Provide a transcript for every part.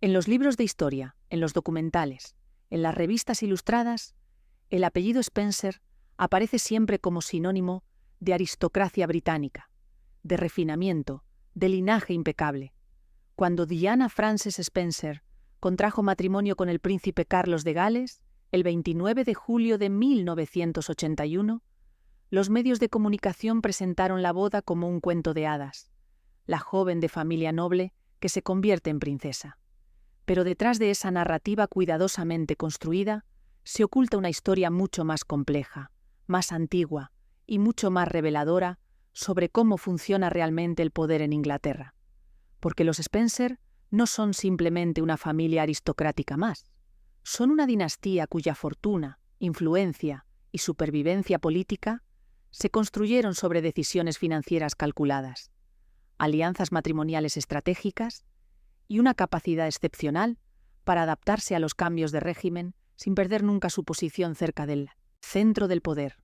En los libros de historia, en los documentales, en las revistas ilustradas, el apellido Spencer aparece siempre como sinónimo de aristocracia británica, de refinamiento, de linaje impecable. Cuando Diana Frances Spencer contrajo matrimonio con el príncipe Carlos de Gales, el 29 de julio de 1981, los medios de comunicación presentaron la boda como un cuento de hadas, la joven de familia noble que se convierte en princesa. Pero detrás de esa narrativa cuidadosamente construida, se oculta una historia mucho más compleja, más antigua y mucho más reveladora sobre cómo funciona realmente el poder en Inglaterra. Porque los Spencer no son simplemente una familia aristocrática más, son una dinastía cuya fortuna, influencia y supervivencia política se construyeron sobre decisiones financieras calculadas, alianzas matrimoniales estratégicas y una capacidad excepcional para adaptarse a los cambios de régimen sin perder nunca su posición cerca del centro del poder.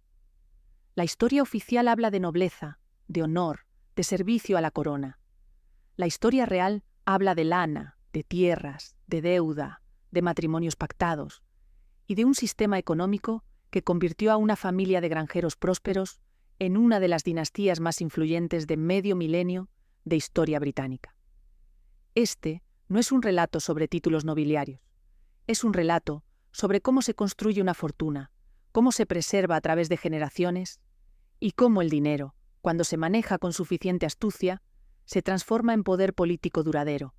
La historia oficial habla de nobleza, de honor, de servicio a la corona. La historia real habla de lana, de tierras, de deuda, de matrimonios pactados y de un sistema económico que convirtió a una familia de granjeros prósperos en una de las dinastías más influyentes de medio milenio de historia británica. Este no es un relato sobre títulos nobiliarios, es un relato sobre cómo se construye una fortuna, cómo se preserva a través de generaciones y cómo el dinero, cuando se maneja con suficiente astucia, se transforma en poder político duradero.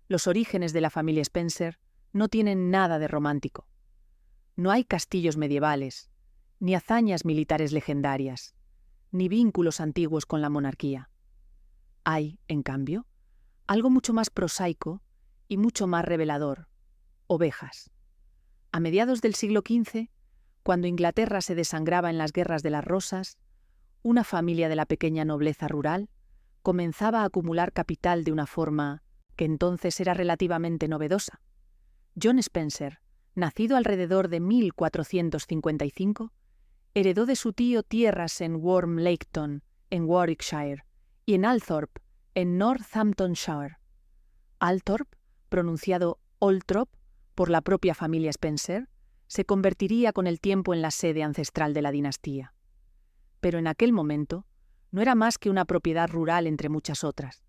Los orígenes de la familia Spencer no tienen nada de romántico. No hay castillos medievales, ni hazañas militares legendarias, ni vínculos antiguos con la monarquía. Hay, en cambio, algo mucho más prosaico y mucho más revelador: ovejas. A mediados del siglo XV, cuando Inglaterra se desangraba en las guerras de las rosas, una familia de la pequeña nobleza rural comenzaba a acumular capital de una forma que entonces era relativamente novedosa. John Spencer, nacido alrededor de 1455, heredó de su tío tierras en Wormleighton, en Warwickshire, y en Althorp, en Northamptonshire. Althorp, pronunciado Oltrop por la propia familia Spencer, se convertiría con el tiempo en la sede ancestral de la dinastía. Pero en aquel momento no era más que una propiedad rural entre muchas otras.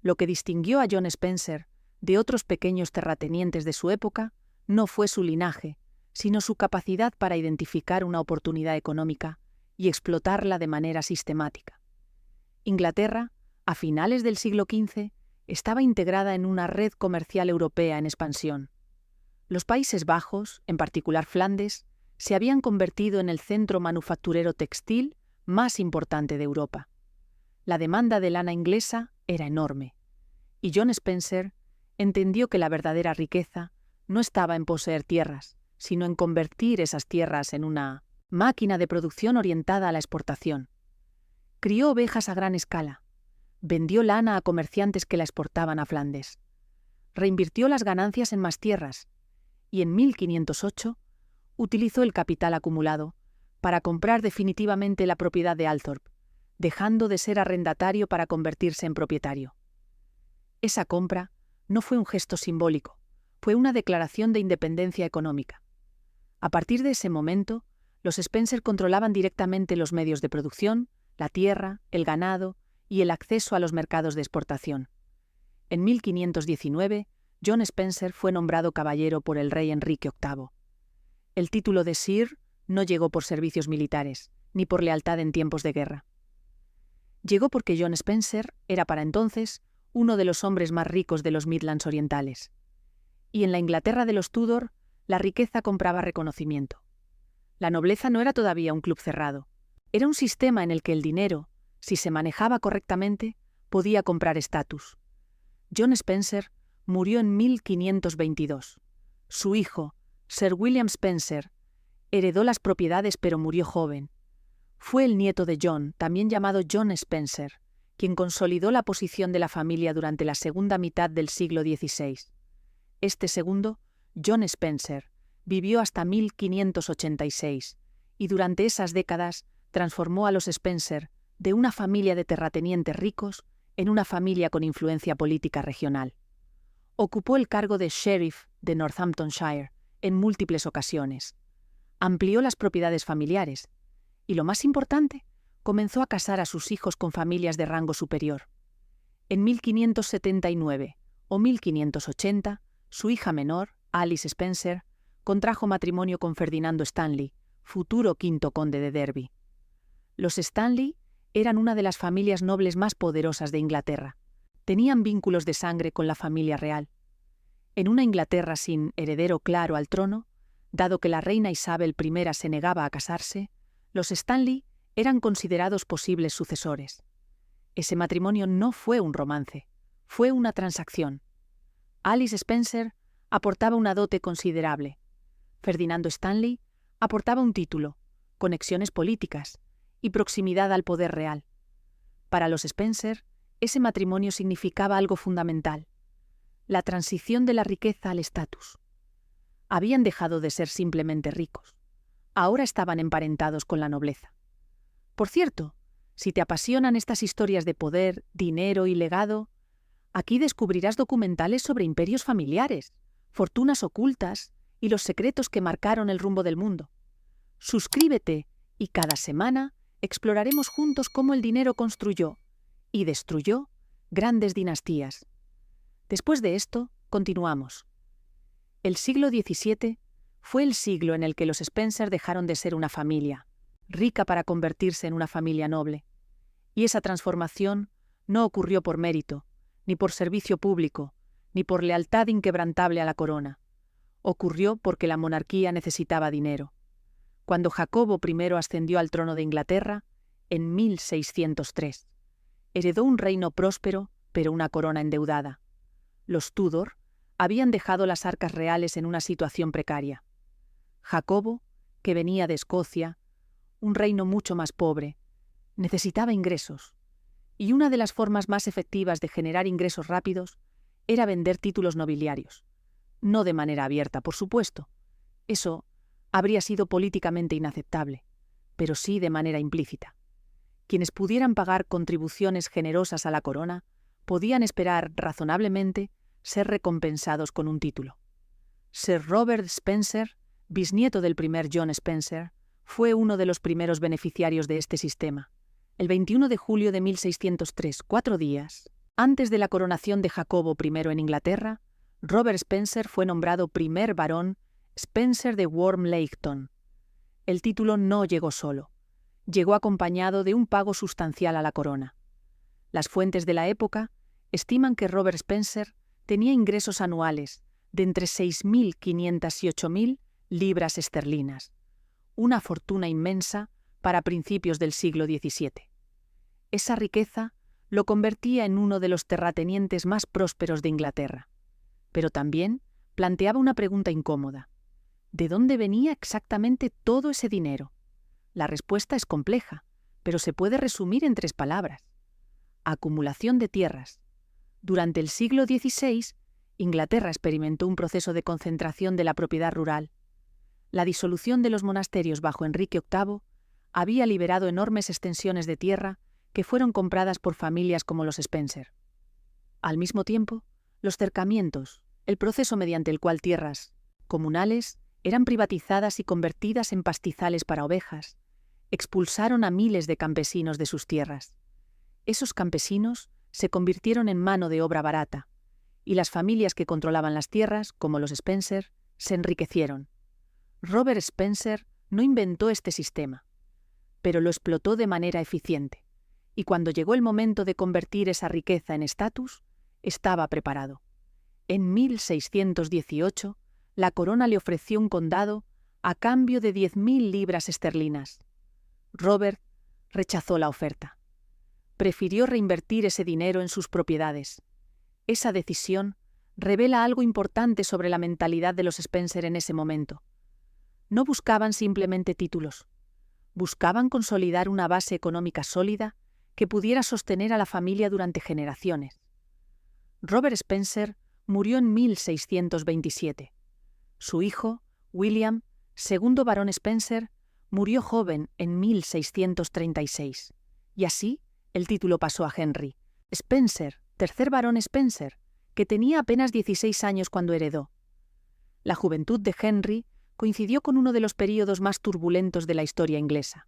Lo que distinguió a John Spencer de otros pequeños terratenientes de su época no fue su linaje, sino su capacidad para identificar una oportunidad económica y explotarla de manera sistemática. Inglaterra, a finales del siglo XV, estaba integrada en una red comercial europea en expansión. Los Países Bajos, en particular Flandes, se habían convertido en el centro manufacturero textil más importante de Europa. La demanda de lana inglesa era enorme, y John Spencer entendió que la verdadera riqueza no estaba en poseer tierras, sino en convertir esas tierras en una máquina de producción orientada a la exportación. Crió ovejas a gran escala, vendió lana a comerciantes que la exportaban a Flandes, reinvirtió las ganancias en más tierras, y en 1508 utilizó el capital acumulado para comprar definitivamente la propiedad de Althorp, dejando de ser arrendatario para convertirse en propietario. Esa compra no fue un gesto simbólico, fue una declaración de independencia económica. A partir de ese momento, los Spencer controlaban directamente los medios de producción, la tierra, el ganado y el acceso a los mercados de exportación. En 1519, John Spencer fue nombrado caballero por el rey Enrique VIII. El título de Sir no llegó por servicios militares, ni por lealtad en tiempos de guerra. Llegó porque John Spencer era para entonces uno de los hombres más ricos de los Midlands orientales. Y en la Inglaterra de los Tudor, la riqueza compraba reconocimiento. La nobleza no era todavía un club cerrado. Era un sistema en el que el dinero, si se manejaba correctamente, podía comprar estatus. John Spencer murió en 1522. Su hijo, Sir William Spencer, heredó las propiedades pero murió joven. Fue el nieto de John, también llamado John Spencer, quien consolidó la posición de la familia durante la segunda mitad del siglo XVI. Este segundo, John Spencer, vivió hasta 1586 y durante esas décadas transformó a los Spencer de una familia de terratenientes ricos en una familia con influencia política regional. Ocupó el cargo de sheriff de Northamptonshire en múltiples ocasiones. Amplió las propiedades familiares y, lo más importante, comenzó a casar a sus hijos con familias de rango superior. En 1579 o 1580, su hija menor, Alice Spencer, contrajo matrimonio con Ferdinando Stanley, futuro quinto conde de Derby. Los Stanley eran una de las familias nobles más poderosas de Inglaterra. Tenían vínculos de sangre con la familia real. En una Inglaterra sin heredero claro al trono, dado que la reina Isabel I se negaba a casarse, los Stanley eran considerados posibles sucesores. Ese matrimonio no fue un romance, fue una transacción. Alice Spencer aportaba una dote considerable. Ferdinando Stanley aportaba un título, conexiones políticas y proximidad al poder real. Para los Spencer, ese matrimonio significaba algo fundamental: la transición de la riqueza al estatus. Habían dejado de ser simplemente ricos. Ahora estaban emparentados con la nobleza. Por cierto, si te apasionan estas historias de poder, dinero y legado, aquí descubrirás documentales sobre imperios familiares, fortunas ocultas y los secretos que marcaron el rumbo del mundo. Suscríbete y cada semana exploraremos juntos cómo el dinero construyó y destruyó grandes dinastías. Después de esto, continuamos. El siglo XVII fue el siglo en el que los Spencer dejaron de ser una familia, rica para convertirse en una familia noble. Y esa transformación no ocurrió por mérito, ni por servicio público, ni por lealtad inquebrantable a la corona. Ocurrió porque la monarquía necesitaba dinero. Cuando Jacobo I ascendió al trono de Inglaterra, en 1603, heredó un reino próspero, pero una corona endeudada. Los Tudor habían dejado las arcas reales en una situación precaria. Jacobo, que venía de Escocia, un reino mucho más pobre, necesitaba ingresos, y una de las formas más efectivas de generar ingresos rápidos era vender títulos nobiliarios. No de manera abierta, por supuesto. Eso habría sido políticamente inaceptable, pero sí de manera implícita. Quienes pudieran pagar contribuciones generosas a la corona podían esperar razonablemente ser recompensados con un título. Sir Robert Spencer, bisnieto del primer John Spencer, fue uno de los primeros beneficiarios de este sistema. El 21 de julio de 1603, 4 días antes de la coronación de Jacobo I en Inglaterra, Robert Spencer fue nombrado primer barón Spencer de Wormleighton. El título no llegó solo. Llegó acompañado de un pago sustancial a la corona. Las fuentes de la época estiman que Robert Spencer tenía ingresos anuales de entre 6.500 y 8.000 libras esterlinas, una fortuna inmensa para principios del siglo XVII. Esa riqueza lo convertía en uno de los terratenientes más prósperos de Inglaterra. Pero también planteaba una pregunta incómoda. ¿De dónde venía exactamente todo ese dinero? La respuesta es compleja, pero se puede resumir en 3 palabras. Acumulación de tierras. Durante el siglo XVI, Inglaterra experimentó un proceso de concentración de la propiedad rural. La disolución de los monasterios bajo Enrique VIII había liberado enormes extensiones de tierra que fueron compradas por familias como los Spencer. Al mismo tiempo, los cercamientos, el proceso mediante el cual tierras comunales eran privatizadas y convertidas en pastizales para ovejas, expulsaron a miles de campesinos de sus tierras. Esos campesinos se convirtieron en mano de obra barata, y las familias que controlaban las tierras, como los Spencer, se enriquecieron. Robert Spencer no inventó este sistema, pero lo explotó de manera eficiente, y cuando llegó el momento de convertir esa riqueza en estatus, estaba preparado. En 1618, la corona le ofreció un condado a cambio de 10.000 libras esterlinas. Robert rechazó la oferta. Prefirió reinvertir ese dinero en sus propiedades. Esa decisión revela algo importante sobre la mentalidad de los Spencer en ese momento. No buscaban simplemente títulos. Buscaban consolidar una base económica sólida que pudiera sostener a la familia durante generaciones. Robert Spencer murió en 1627. Su hijo, William, segundo barón Spencer, murió joven en 1636. Y así, el título pasó a Henry Spencer, tercer barón Spencer, que tenía apenas 16 años cuando heredó. La juventud de Henry coincidió con uno de los períodos más turbulentos de la historia inglesa,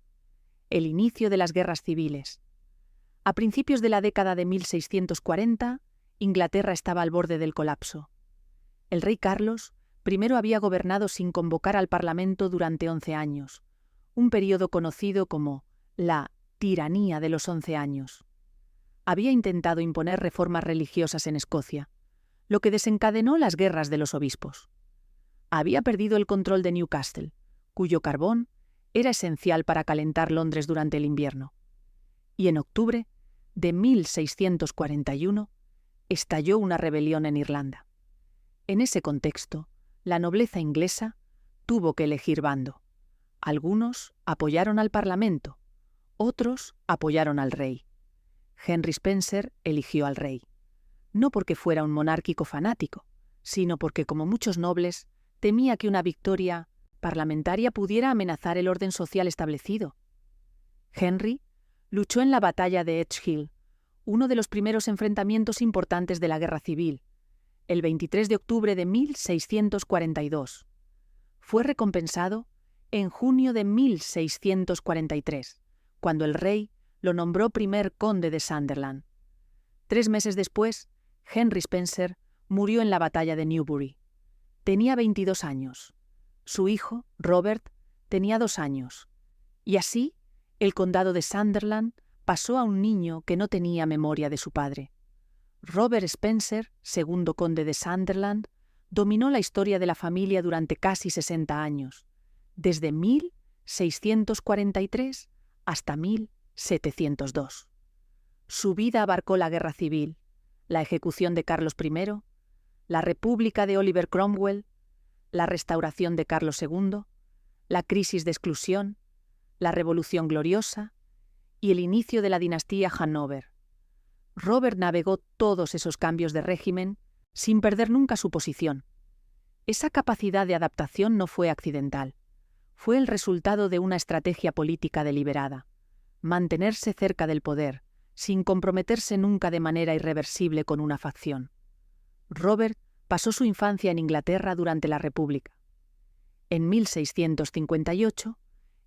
el inicio de las guerras civiles. A principios de la década de 1640, Inglaterra estaba al borde del colapso. El rey Carlos primero había gobernado sin convocar al Parlamento durante 11 años, un período conocido como la tiranía de los 11 años. Había intentado imponer reformas religiosas en Escocia, lo que desencadenó las guerras de los obispos. Había perdido el control de Newcastle, cuyo carbón era esencial para calentar Londres durante el invierno. Y en octubre de 1641 estalló una rebelión en Irlanda. En ese contexto, la nobleza inglesa tuvo que elegir bando. Algunos apoyaron al Parlamento, otros apoyaron al rey. Henry Spencer eligió al rey, no porque fuera un monárquico fanático, sino porque, como muchos nobles, temía que una victoria parlamentaria pudiera amenazar el orden social establecido. Henry luchó en la batalla de Edgehill, uno de los primeros enfrentamientos importantes de la Guerra Civil, el 23 de octubre de 1642. Fue recompensado en junio de 1643, cuando el rey lo nombró primer conde de Sunderland. 3 meses después, Henry Spencer murió en la batalla de Newbury. Tenía 22 años. Su hijo, Robert, tenía 2 años. Y así, el condado de Sunderland pasó a un niño que no tenía memoria de su padre. Robert Spencer, segundo conde de Sunderland, dominó la historia de la familia durante casi 60 años, desde 1643 hasta 1702. Su vida abarcó la Guerra Civil, la ejecución de Carlos I, la República de Oliver Cromwell, la restauración de Carlos II, la crisis de exclusión, la Revolución Gloriosa y el inicio de la dinastía Hannover. Robert navegó todos esos cambios de régimen sin perder nunca su posición. Esa capacidad de adaptación no fue accidental. Fue el resultado de una estrategia política deliberada. Mantenerse cerca del poder, sin comprometerse nunca de manera irreversible con una facción. Robert pasó su infancia en Inglaterra durante la República. En 1658,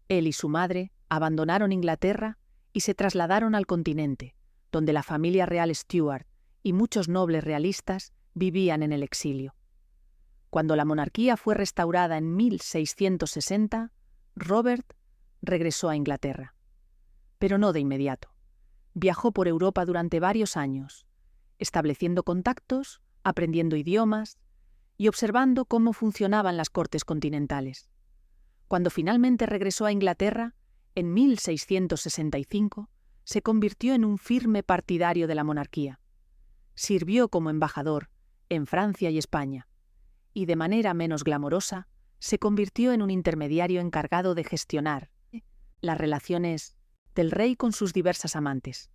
él y su madre abandonaron Inglaterra y se trasladaron al continente, donde la familia real Stuart y muchos nobles realistas vivían en el exilio. Cuando la monarquía fue restaurada en 1660, Robert regresó a Inglaterra. Pero no de inmediato. Viajó por Europa durante varios años, estableciendo contactos, aprendiendo idiomas y observando cómo funcionaban las cortes continentales. Cuando finalmente regresó a Inglaterra, en 1665, se convirtió en un firme partidario de la monarquía. Sirvió como embajador en Francia y España, y de manera menos glamorosa, se convirtió en un intermediario encargado de gestionar las relaciones del rey con sus diversas amantes.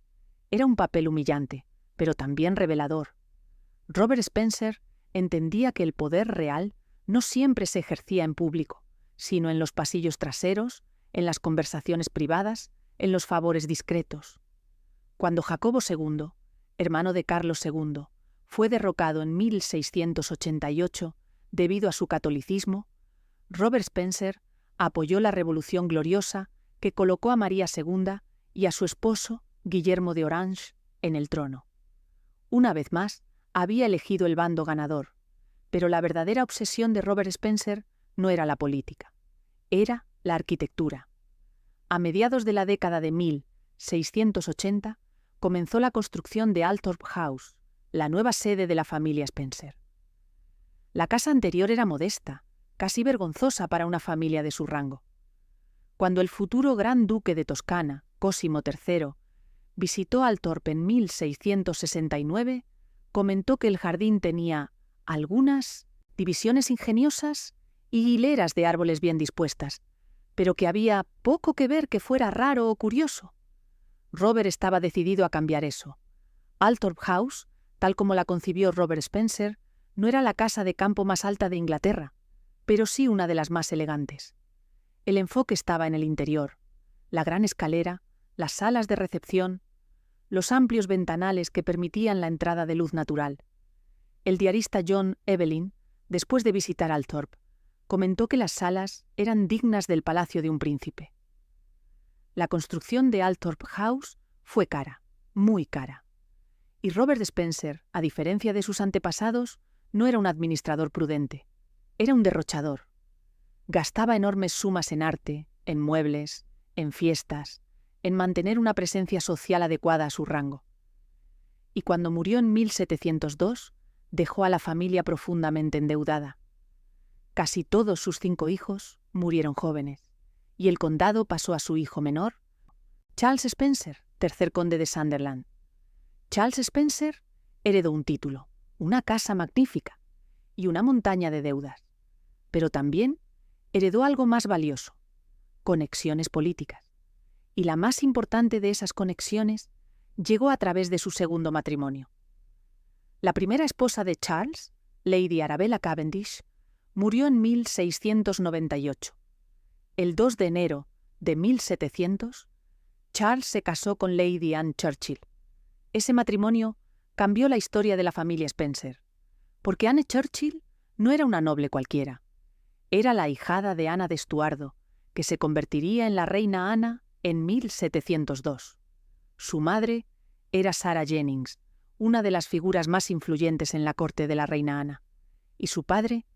Era un papel humillante, pero también revelador. Robert Spencer entendía que el poder real no siempre se ejercía en público, sino en los pasillos traseros, en las conversaciones privadas, en los favores discretos. Cuando Jacobo II, hermano de Carlos II, fue derrocado en 1688 debido a su catolicismo, Robert Spencer apoyó la Revolución Gloriosa que colocó a María II y a su esposo, Guillermo de Orange, en el trono. Una vez más, había elegido el bando ganador, pero la verdadera obsesión de Robert Spencer no era la política, era la arquitectura. A mediados de la década de 1680, comenzó la construcción de Althorp House, la nueva sede de la familia Spencer. La casa anterior era modesta, casi vergonzosa para una familia de su rango. Cuando el futuro gran duque de Toscana, Cosimo III, visitó Althorp en 1669, comentó que el jardín tenía algunas divisiones ingeniosas y hileras de árboles bien dispuestas, pero que había poco que ver que fuera raro o curioso. Robert estaba decidido a cambiar eso. Althorp House, tal como la concibió Robert Spencer, no era la casa de campo más alta de Inglaterra, pero sí una de las más elegantes. El enfoque estaba en el interior, la gran escalera, las salas de recepción, los amplios ventanales que permitían la entrada de luz natural. El diarista John Evelyn, después de visitar Althorp, comentó que las salas eran dignas del palacio de un príncipe. La construcción de Althorp House fue cara, muy cara. Y Robert Spencer, a diferencia de sus antepasados, no era un administrador prudente. Era un derrochador. Gastaba enormes sumas en arte, en muebles, en fiestas, en mantener una presencia social adecuada a su rango. Y cuando murió en 1702, dejó a la familia profundamente endeudada. Casi todos sus 5 hijos murieron jóvenes, y el condado pasó a su hijo menor, Charles Spencer, tercer conde de Sunderland. Charles Spencer heredó un título, una casa magnífica y una montaña de deudas, pero también heredó algo más valioso, conexiones políticas. Y la más importante de esas conexiones llegó a través de su segundo matrimonio. La primera esposa de Charles, Lady Arabella Cavendish, murió en 1698. El 2 de enero de 1700, Charles se casó con Lady Anne Churchill. Ese matrimonio cambió la historia de la familia Spencer, porque Anne Churchill no era una noble cualquiera. Era la ahijada de Ana de Estuardo, que se convertiría en la reina Ana en 1702. Su madre era Sarah Jennings, una de las figuras más influyentes en la corte de la reina Ana, y su padre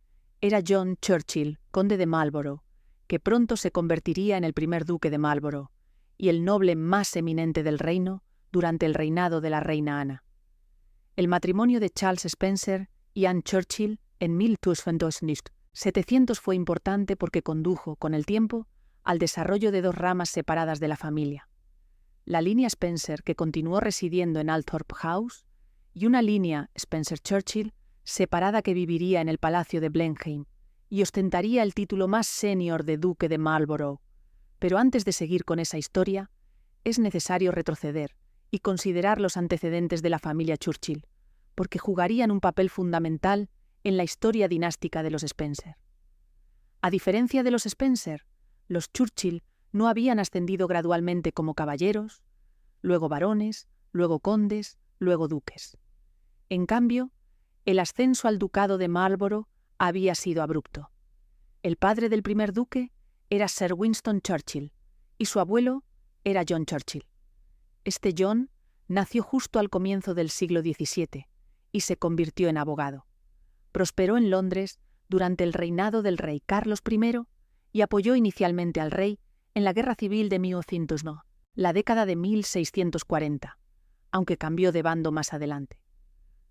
era John Churchill, conde de Marlborough, que pronto se convertiría en el primer duque de Marlborough y el noble más eminente del reino durante el reinado de la reina Ana. El matrimonio de Charles Spencer y Anne Churchill en 1700 fue importante porque condujo, con el tiempo, al desarrollo de 2 ramas separadas de la familia. La línea Spencer, que continuó residiendo en Althorp House, y una línea Spencer-Churchill, separada, que viviría en el palacio de Blenheim y ostentaría el título más senior de duque de Marlborough. Pero antes de seguir con esa historia, es necesario retroceder y considerar los antecedentes de la familia Churchill, porque jugarían un papel fundamental en la historia dinástica de los Spencer. A diferencia de los Spencer, los Churchill no habían ascendido gradualmente como caballeros, luego barones, luego condes, luego duques. En cambio, el ascenso al ducado de Marlborough había sido abrupto. El padre del primer duque era Sir Winston Churchill y su abuelo era John Churchill. Este John nació justo al comienzo del siglo XVII y se convirtió en abogado. Prosperó en Londres durante el reinado del rey Carlos I y apoyó inicialmente al rey en la Guerra Civil de 1809, la década de 1640, aunque cambió de bando más adelante.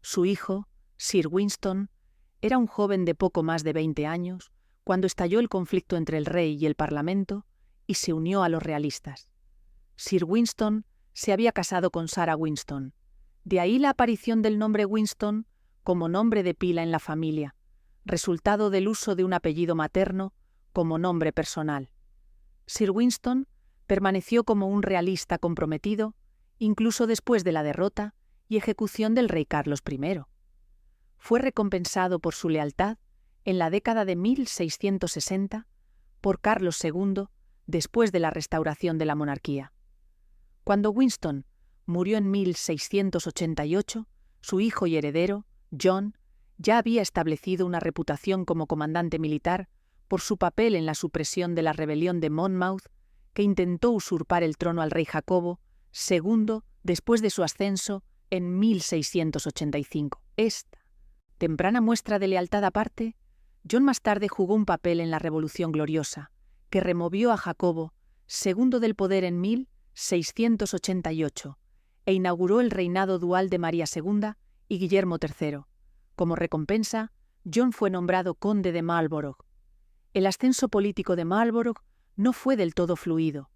Su hijo, Sir Winston, era un joven de poco más de 20 años cuando estalló el conflicto entre el rey y el Parlamento y se unió a los realistas. Sir Winston se había casado con Sarah Winston, de ahí la aparición del nombre Winston como nombre de pila en la familia, resultado del uso de un apellido materno como nombre personal. Sir Winston permaneció como un realista comprometido, incluso después de la derrota y ejecución del rey Carlos I. Fue recompensado por su lealtad en la década de 1660 por Carlos II después de la restauración de la monarquía. Cuando Winston murió en 1688, su hijo y heredero, John, ya había establecido una reputación como comandante militar por su papel en la supresión de la rebelión de Monmouth, que intentó usurpar el trono al rey Jacobo II después de su ascenso en 1685. Esta temprana muestra de lealtad aparte, John más tarde jugó un papel en la Revolución Gloriosa, que removió a Jacobo II del poder en 1688 e inauguró el reinado dual de María II y Guillermo III. Como recompensa, John fue nombrado conde de Marlborough. El ascenso político de Marlborough no fue del todo fluido.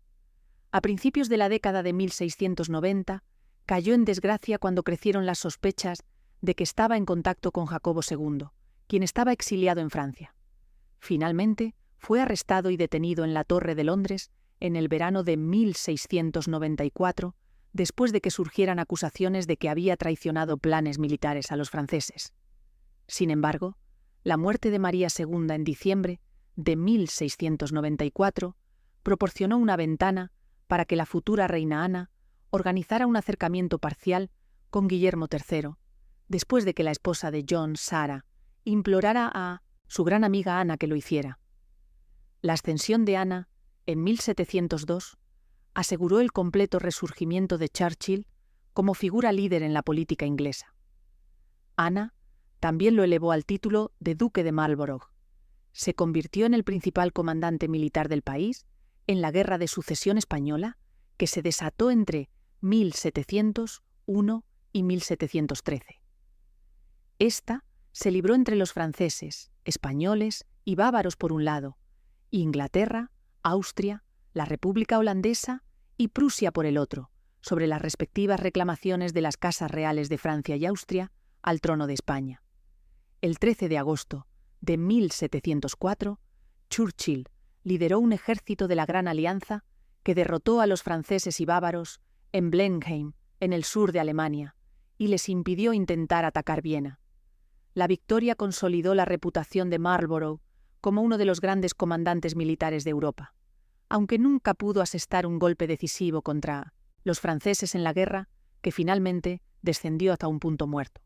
A principios de la década de 1690, cayó en desgracia cuando crecieron las sospechas de que estaba en contacto con Jacobo II, quien estaba exiliado en Francia. Finalmente, fue arrestado y detenido en la Torre de Londres en el verano de 1694, después de que surgieran acusaciones de que había traicionado planes militares a los franceses. Sin embargo, la muerte de María II en diciembre de 1694 proporcionó una ventana para que la futura reina Ana organizara un acercamiento parcial con Guillermo III, después de que la esposa de John, Sarah, implorara a su gran amiga Ana que lo hiciera. La ascensión de Ana, en 1702, aseguró el completo resurgimiento de Churchill como figura líder en la política inglesa. Ana también lo elevó al título de Duque de Marlborough. Se convirtió en el principal comandante militar del país en la Guerra de Sucesión Española, que se desató entre 1701 y 1713. Esta se libró entre los franceses, españoles y bávaros por un lado, y Inglaterra, Austria, la República Holandesa y Prusia por el otro, sobre las respectivas reclamaciones de las casas reales de Francia y Austria al trono de España. El 13 de agosto de 1704, Churchill lideró un ejército de la Gran Alianza que derrotó a los franceses y bávaros en Blenheim, en el sur de Alemania, y les impidió intentar atacar Viena. La victoria consolidó la reputación de Marlborough como uno de los grandes comandantes militares de Europa, aunque nunca pudo asestar un golpe decisivo contra los franceses en la guerra, que finalmente descendió hasta un punto muerto.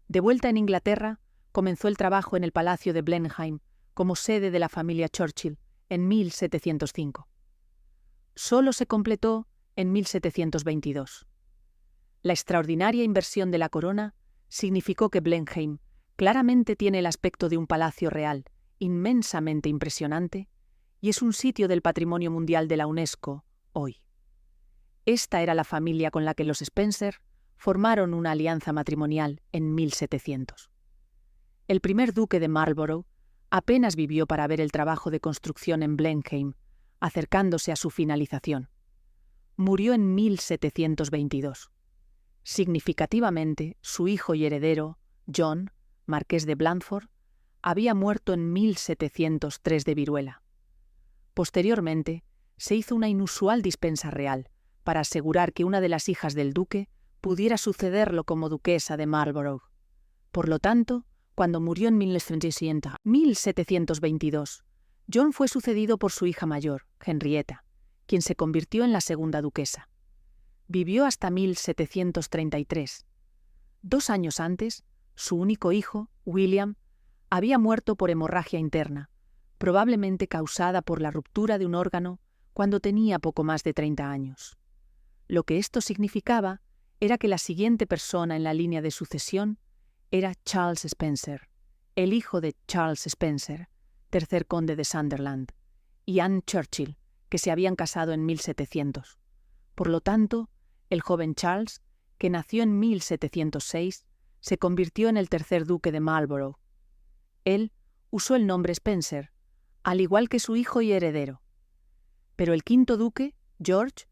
De vuelta en Inglaterra, comenzó el trabajo en el Palacio de Blenheim como sede de la familia Churchill en 1705. Solo se completó en 1722. La extraordinaria inversión de la corona significó que Blenheim claramente tiene el aspecto de un palacio real, inmensamente impresionante, y es un sitio del Patrimonio Mundial de la UNESCO hoy. Esta era la familia con la que los Spencer formaron una alianza matrimonial en 1700. El primer duque de Marlborough apenas vivió para ver el trabajo de construcción en Blenheim, acercándose a su finalización. Murió en 1722. Significativamente, su hijo y heredero, John, marqués de Blandford, había muerto en 1703 de viruela. Posteriormente, se hizo una inusual dispensa real para asegurar que una de las hijas del duque pudiera sucederlo como duquesa de Marlborough. Por lo tanto, cuando murió en 1722, John fue sucedido por su hija mayor, Henrietta, quien se convirtió en la segunda duquesa. Vivió hasta 1733. 2 años antes, su único hijo, William, había muerto por hemorragia interna, probablemente causada por la ruptura de un órgano cuando tenía poco más de 30 años. Lo que esto significaba era que la siguiente persona en la línea de sucesión era Charles Spencer, el hijo de Charles Spencer, tercer conde de Sunderland, y Anne Churchill, que se habían casado en 1700. Por lo tanto, el joven Charles, que nació en 1706, se convirtió en el tercer duque de Marlborough. Él usó el nombre Spencer, al igual que su hijo y heredero. Pero el quinto duque, George,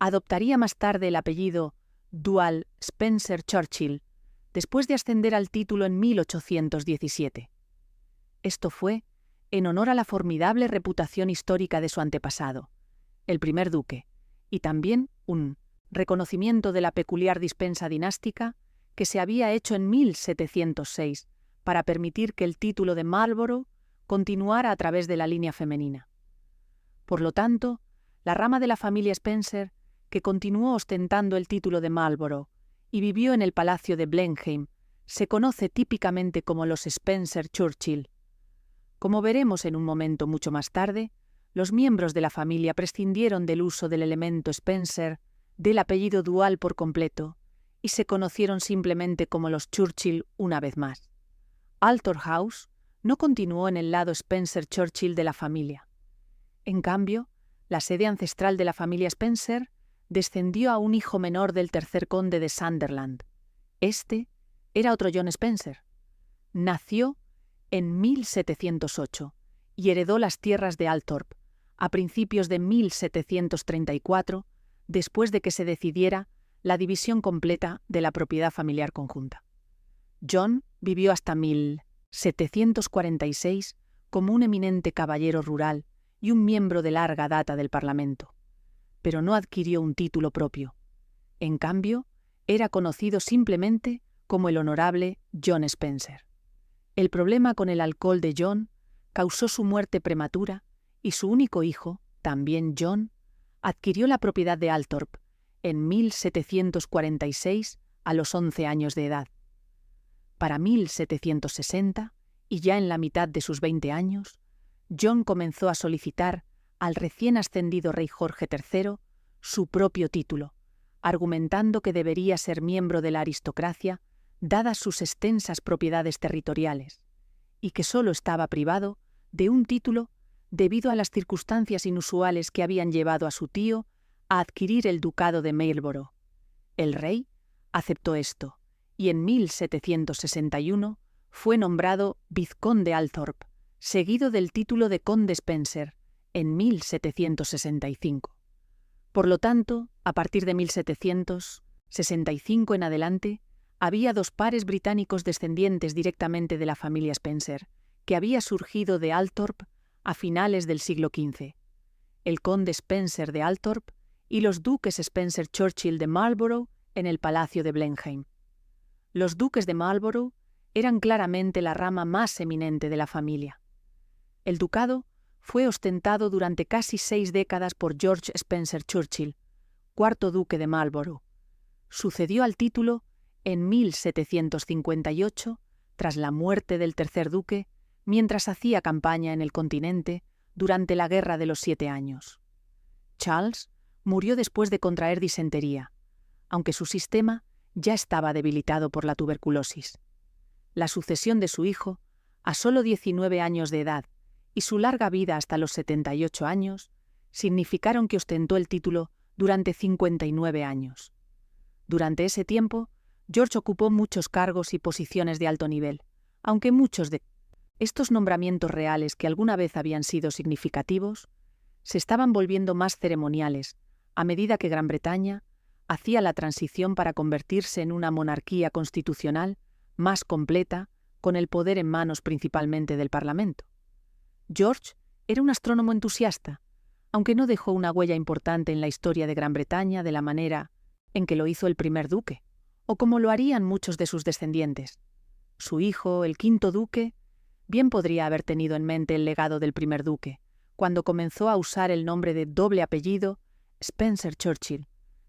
adoptaría más tarde el apellido dual Spencer-Churchill, después de ascender al título en 1817. Esto fue en honor a la formidable reputación histórica de su antepasado, el primer duque, y también un reconocimiento de la peculiar dispensa dinástica que se había hecho en 1706 para permitir que el título de Marlborough continuara a través de la línea femenina. Por lo tanto, la rama de la familia Spencer, que continuó ostentando el título de Marlborough y vivió en el Palacio de Blenheim, se conoce típicamente como los Spencer-Churchill. Como veremos en un momento mucho más tarde, los miembros de la familia prescindieron del uso del elemento Spencer del apellido dual por completo y se conocieron simplemente como los Churchill una vez más. Althorp House no continuó en el lado Spencer-Churchill de la familia. En cambio, la sede ancestral de la familia Spencer descendió a un hijo menor del tercer conde de Sunderland. Este era otro John Spencer. Nació en 1708 y heredó las tierras de Althorp a principios de 1734, después de que se decidiera la división completa de la propiedad familiar conjunta. John vivió hasta 1746 como un eminente caballero rural y un miembro de larga data del Parlamento, pero no adquirió un título propio. En cambio, era conocido simplemente como el honorable John Spencer. El problema con el alcohol de John causó su muerte prematura y su único hijo, también John, adquirió la propiedad de Althorp en 1746 a los 11 años de edad. Para 1760, y ya en la mitad de sus 20 años, John comenzó a solicitar al recién ascendido rey Jorge III su propio título, argumentando que debería ser miembro de la aristocracia dadas sus extensas propiedades territoriales, y que sólo estaba privado de un título debido a las circunstancias inusuales que habían llevado a su tío a adquirir el ducado de Marlborough. El rey aceptó esto, y en 1761 fue nombrado vizconde Althorp, seguido del título de conde Spencer, en 1765. Por lo tanto, a partir de 1765 en adelante, había dos pares británicos descendientes directamente de la familia Spencer, que había surgido de Althorp a finales del siglo XV. El conde Spencer de Althorp y los duques Spencer-Churchill de Marlborough en el Palacio de Blenheim. Los duques de Marlborough eran claramente la rama más eminente de la familia. El ducado fue ostentado durante casi 6 décadas por George Spencer-Churchill, cuarto duque de Marlborough. Sucedió al título en 1758, tras la muerte del tercer duque, mientras hacía campaña en el continente durante la Guerra de los 7 Años. Charles murió después de contraer disentería, aunque su sistema ya estaba debilitado por la tuberculosis. La sucesión de su hijo, a solo 19 años de edad, y su larga vida hasta los 78 años, significaron que ostentó el título durante 59 años. Durante ese tiempo, George ocupó muchos cargos y posiciones de alto nivel, aunque muchos de estos nombramientos reales que alguna vez habían sido significativos, se estaban volviendo más ceremoniales a medida que Gran Bretaña hacía la transición para convertirse en una monarquía constitucional más completa, con el poder en manos principalmente del Parlamento. George era un astrónomo entusiasta, aunque no dejó una huella importante en la historia de Gran Bretaña de la manera en que lo hizo el primer duque, o como lo harían muchos de sus descendientes. Su hijo, el quinto duque, bien podría haber tenido en mente el legado del primer duque, cuando comenzó a usar el nombre de doble apellido Spencer-Churchill,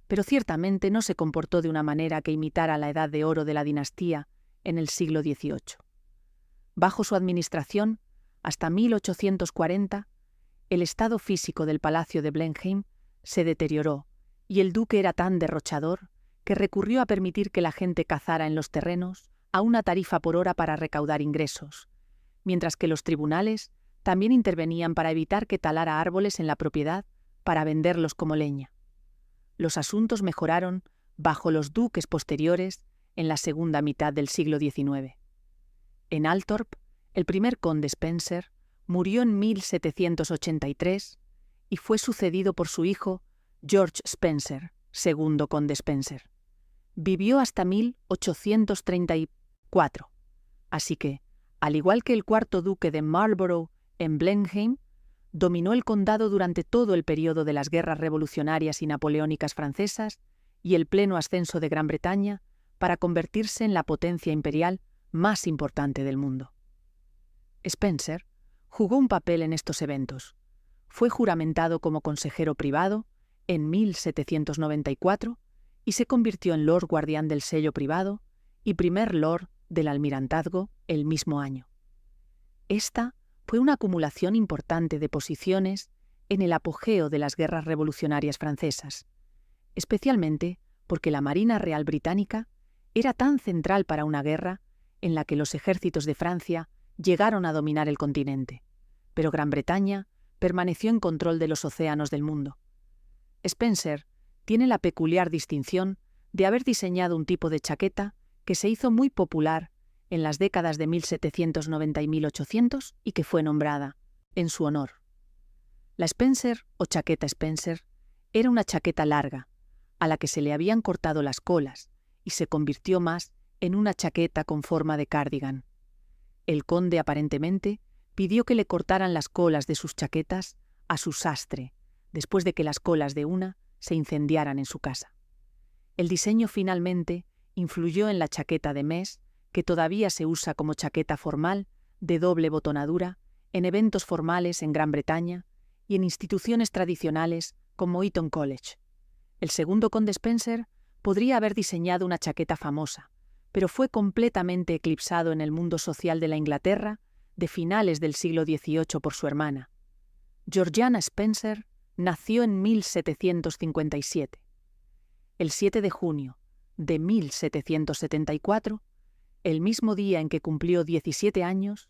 pero ciertamente no se comportó de una manera que imitara la edad de oro de la dinastía en el siglo XVIII. Bajo su administración, hasta 1840, el estado físico del Palacio de Blenheim se deterioró y el duque era tan derrochador que recurrió a permitir que la gente cazara en los terrenos a una tarifa por hora para recaudar ingresos, mientras que los tribunales también intervenían para evitar que talara árboles en la propiedad para venderlos como leña. Los asuntos mejoraron bajo los duques posteriores en la segunda mitad del siglo XIX. En Althorp, el primer conde Spencer murió en 1783 y fue sucedido por su hijo George Spencer, segundo conde Spencer. Vivió hasta 1834, así que, al igual que el cuarto duque de Marlborough en Blenheim, dominó el condado durante todo el período de las guerras revolucionarias y napoleónicas francesas y el pleno ascenso de Gran Bretaña para convertirse en la potencia imperial más importante del mundo. Spencer jugó un papel en estos eventos. Fue juramentado como consejero privado en 1794 y se convirtió en Lord Guardián del Sello Privado y primer Lord del Almirantazgo el mismo año. Esta fue una acumulación importante de posiciones en el apogeo de las guerras revolucionarias francesas, especialmente porque la Marina Real Británica era tan central para una guerra en la que los ejércitos de Francia llegaron a dominar el continente, pero Gran Bretaña permaneció en control de los océanos del mundo. Spencer tiene la peculiar distinción de haber diseñado un tipo de chaqueta que se hizo muy popular en las décadas de 1790 y 1800 y que fue nombrada en su honor. La Spencer o chaqueta Spencer era una chaqueta larga, a la que se le habían cortado las colas y se convirtió más en una chaqueta con forma de cardigan. El conde aparentemente pidió que le cortaran las colas de sus chaquetas a su sastre, después de que las colas de una se incendiaran en su casa. El diseño finalmente influyó en la chaqueta de mes, que todavía se usa como chaqueta formal de doble botonadura en eventos formales en Gran Bretaña y en instituciones tradicionales como Eton College. El segundo conde Spencer podría haber diseñado una chaqueta famosa, pero fue completamente eclipsado en el mundo social de la Inglaterra de finales del siglo XVIII por su hermana. Georgiana Spencer nació en 1757. El 7 de junio de 1774, el mismo día en que cumplió 17 años,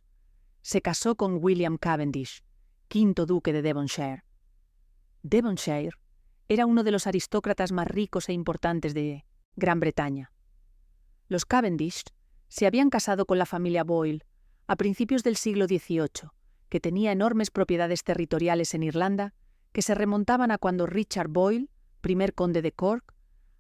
se casó con William Cavendish, quinto duque de Devonshire. Devonshire era uno de los aristócratas más ricos e importantes de Gran Bretaña. Los Cavendish se habían casado con la familia Boyle a principios del siglo XVIII, que tenía enormes propiedades territoriales en Irlanda que se remontaban a cuando Richard Boyle, primer conde de Cork,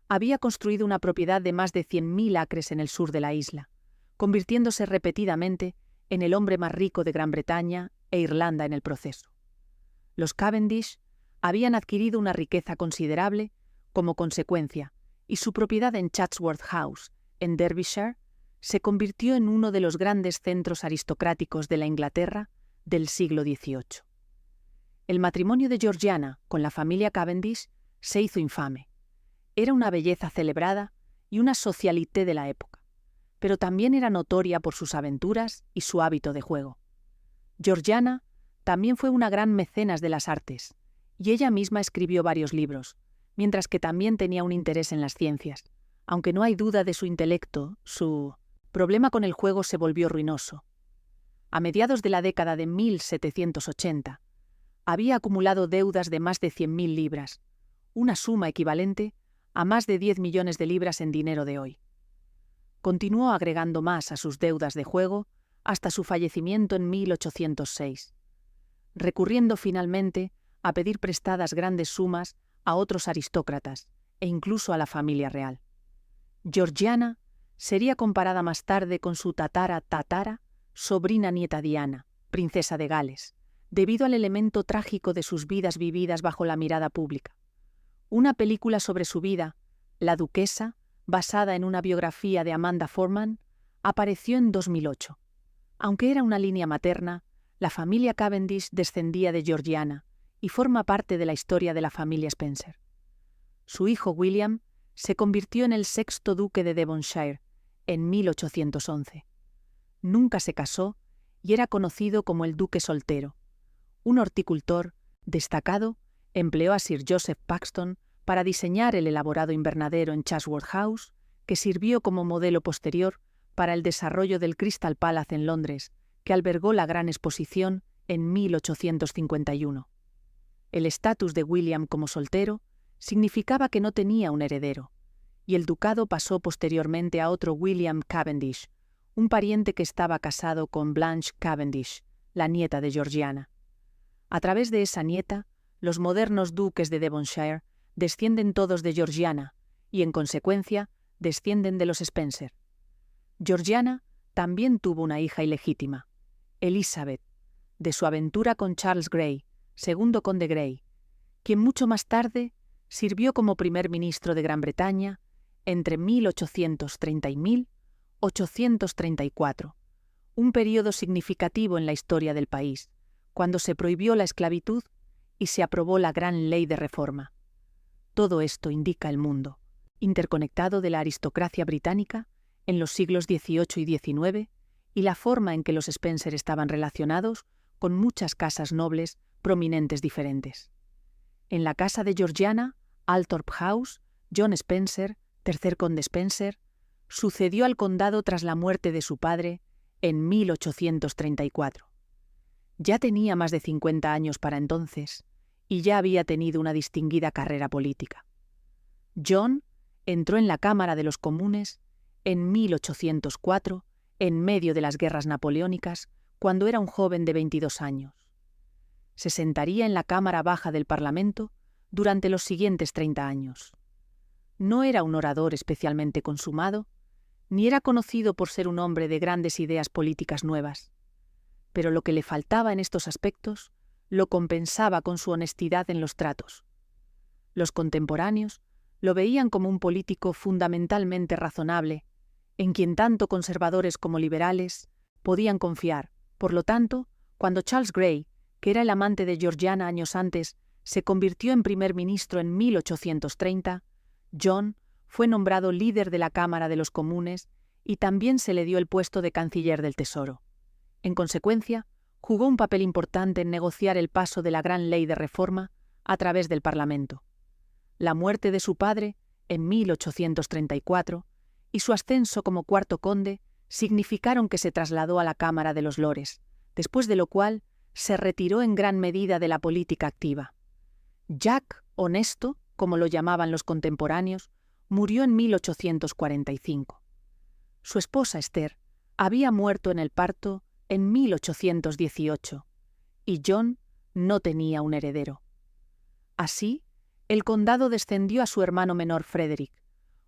había construido una propiedad de más de 100.000 acres en el sur de la isla, convirtiéndose repetidamente en el hombre más rico de Gran Bretaña e Irlanda en el proceso. Los Cavendish habían adquirido una riqueza considerable como consecuencia, y su propiedad en Chatsworth House, en Derbyshire, se convirtió en uno de los grandes centros aristocráticos de la Inglaterra del siglo XVIII. El matrimonio de Georgiana con la familia Cavendish se hizo infame. Era una belleza celebrada y una socialité de la época, pero también era notoria por sus aventuras y su hábito de juego. Georgiana también fue una gran mecenas de las artes, y ella misma escribió varios libros, mientras que también tenía un interés en las ciencias. Aunque no hay duda de su intelecto, su problema con el juego se volvió ruinoso. A mediados de la década de 1780, había acumulado deudas de más de 100.000 libras, una suma equivalente a más de 10 millones de libras en dinero de hoy. Continuó agregando más a sus deudas de juego hasta su fallecimiento en 1806, recurriendo finalmente a pedir prestadas grandes sumas a otros aristócratas e incluso a la familia real. Georgiana sería comparada más tarde con su sobrina nieta Diana, princesa de Gales, debido al elemento trágico de sus vidas vividas bajo la mirada pública. Una película sobre su vida, La Duquesa, basada en una biografía de Amanda Foreman, apareció en 2008. Aunque era una línea materna, la familia Cavendish descendía de Georgiana y forma parte de la historia de la familia Spencer. Su hijo William se convirtió en el sexto duque de Devonshire en 1811. Nunca se casó y era conocido como el duque soltero. Un horticultor destacado empleó a Sir Joseph Paxton para diseñar el elaborado invernadero en Chatsworth House, que sirvió como modelo posterior para el desarrollo del Crystal Palace en Londres, que albergó la Gran Exposición en 1851. El estatus de William como soltero significaba que no tenía un heredero, y el ducado pasó posteriormente a otro William Cavendish, un pariente que estaba casado con Blanche Cavendish, la nieta de Georgiana. A través de esa nieta, los modernos duques de Devonshire descienden todos de Georgiana y, en consecuencia, descienden de los Spencer. Georgiana también tuvo una hija ilegítima, Elizabeth, de su aventura con Charles Grey, segundo conde Grey, quien mucho más tarde sirvió como primer ministro de Gran Bretaña entre 1830 y 1834, un período significativo en la historia del país, cuando se prohibió la esclavitud y se aprobó la Gran Ley de Reforma. Todo esto indica el mundo interconectado de la aristocracia británica en los siglos XVIII y XIX y la forma en que los Spencer estaban relacionados con muchas casas nobles prominentes diferentes. En la casa de Georgiana, Althorp House, John Spencer, tercer conde Spencer, sucedió al condado tras la muerte de su padre en 1834. Ya tenía más de 50 años para entonces y ya había tenido una distinguida carrera política. John entró en la Cámara de los Comunes en 1804, en medio de las guerras napoleónicas, cuando era un joven de 22 años. Se sentaría en la Cámara Baja del Parlamento durante los siguientes 30 años. No era un orador especialmente consumado, ni era conocido por ser un hombre de grandes ideas políticas nuevas, pero lo que le faltaba en estos aspectos lo compensaba con su honestidad en los tratos. Los contemporáneos lo veían como un político fundamentalmente razonable, en quien tanto conservadores como liberales podían confiar. Por lo tanto, cuando Charles Grey, que era el amante de Georgiana años antes, se convirtió en primer ministro en 1830, John fue nombrado líder de la Cámara de los Comunes y también se le dio el puesto de canciller del Tesoro. En consecuencia, jugó un papel importante en negociar el paso de la Gran Ley de Reforma a través del Parlamento. La muerte de su padre, en 1834, y su ascenso como cuarto conde significaron que se trasladó a la Cámara de los Lores, después de lo cual se retiró en gran medida de la política activa. Jack Honesto, como lo llamaban los contemporáneos, murió en 1845. Su esposa Esther había muerto en el parto en 1818, y John no tenía un heredero. Así, el condado descendió a su hermano menor Frederick,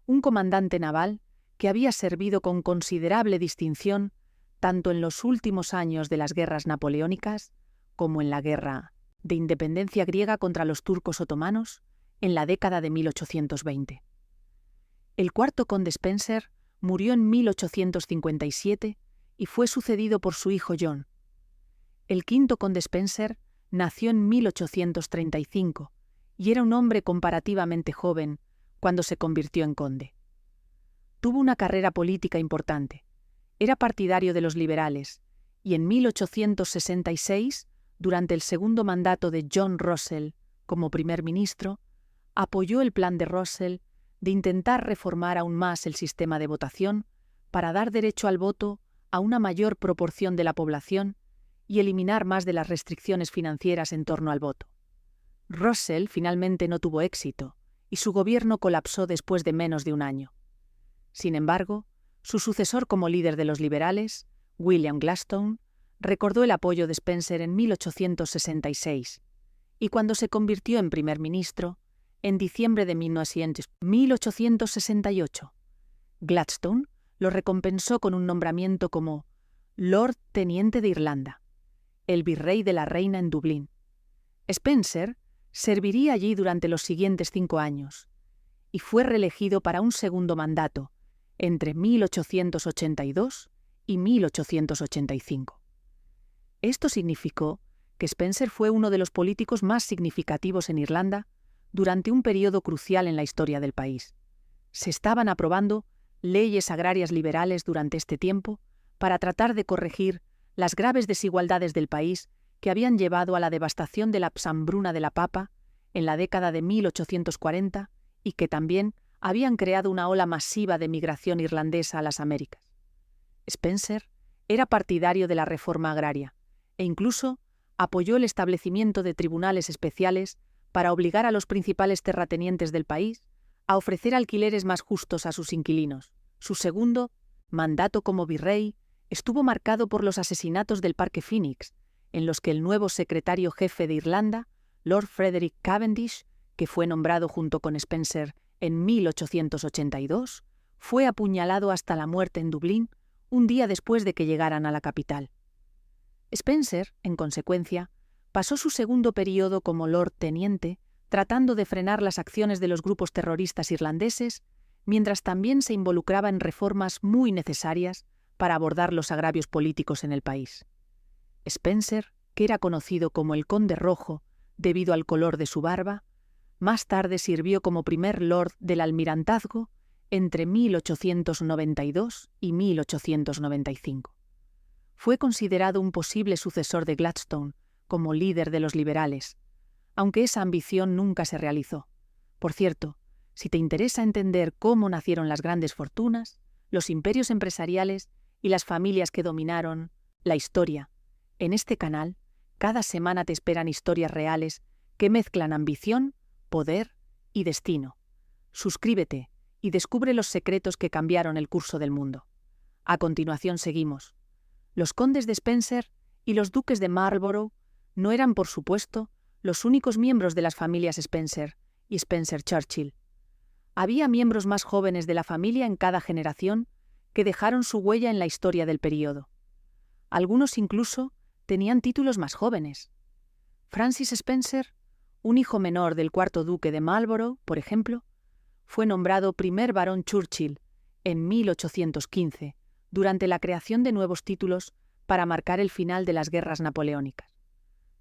un comandante naval que había servido con considerable distinción tanto en los últimos años de las guerras napoleónicas como en la guerra de independencia griega contra los turcos otomanos en la década de 1820. El cuarto conde Spencer murió en 1857 y fue sucedido por su hijo John. El quinto conde Spencer nació en 1835 y era un hombre comparativamente joven cuando se convirtió en conde. Tuvo una carrera política importante. Era partidario de los liberales y en 1866, durante el segundo mandato de John Russell como primer ministro, apoyó el plan de Russell de intentar reformar aún más el sistema de votación para dar derecho al voto a una mayor proporción de la población y eliminar más de las restricciones financieras en torno al voto. Russell finalmente no tuvo éxito y su gobierno colapsó después de menos de un año. Sin embargo, su sucesor como líder de los liberales, William Gladstone, recordó el apoyo de Spencer en 1866 y cuando se convirtió en primer ministro, en diciembre de 1868, Gladstone lo recompensó con un nombramiento como Lord Teniente de Irlanda, el virrey de la reina en Dublín. Spencer serviría allí durante los siguientes 5 años y fue reelegido para un segundo mandato entre 1882 y 1885. Esto significó que Spencer fue uno de los políticos más significativos en Irlanda durante un periodo crucial en la historia del país. Se estaban aprobando leyes agrarias liberales durante este tiempo para tratar de corregir las graves desigualdades del país que habían llevado a la devastación de la hambruna de la papa en la década de 1840 y que también habían creado una ola masiva de migración irlandesa a las Américas. Spencer era partidario de la reforma agraria e incluso apoyó el establecimiento de tribunales especiales para obligar a los principales terratenientes del país a ofrecer alquileres más justos a sus inquilinos. Su segundo mandato como virrey estuvo marcado por los asesinatos del Parque Phoenix, en los que el nuevo secretario jefe de Irlanda, Lord Frederick Cavendish, que fue nombrado junto con Spencer en 1882, fue apuñalado hasta la muerte en Dublín un día después de que llegaran a la capital. Spencer, en consecuencia, pasó su segundo periodo como Lord Teniente tratando de frenar las acciones de los grupos terroristas irlandeses, mientras también se involucraba en reformas muy necesarias para abordar los agravios políticos en el país. Spencer, que era conocido como el Conde Rojo debido al color de su barba, más tarde sirvió como primer Lord del Almirantazgo entre 1892 y 1895. Fue considerado un posible sucesor de Gladstone como líder de los liberales, aunque esa ambición nunca se realizó. Por cierto, si te interesa entender cómo nacieron las grandes fortunas, los imperios empresariales y las familias que dominaron la historia, en este canal, cada semana te esperan historias reales que mezclan ambición, poder y destino. Suscríbete y descubre los secretos que cambiaron el curso del mundo. A continuación seguimos. Los condes de Spencer y los duques de Marlborough no eran, por supuesto, los únicos miembros de las familias Spencer y Spencer-Churchill. Había miembros más jóvenes de la familia en cada generación que dejaron su huella en la historia del período. Algunos incluso tenían títulos más jóvenes. Francis Spencer, un hijo menor del cuarto duque de Marlborough, por ejemplo, fue nombrado primer barón Churchill en 1815, durante la creación de nuevos títulos para marcar el final de las guerras napoleónicas.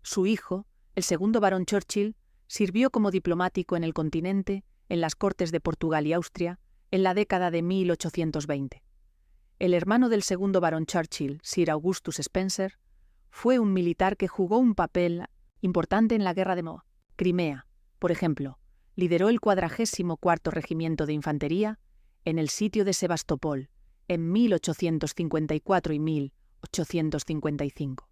Su hijo, el segundo barón Churchill, sirvió como diplomático en el continente, en las cortes de Portugal y Austria, en la década de 1820. El hermano del segundo barón Churchill, Sir Augustus Spencer, fue un militar que jugó un papel importante en la guerra de Crimea. Por ejemplo, lideró el 44º Regimiento de Infantería en el sitio de Sebastopol en 1854 y 1855.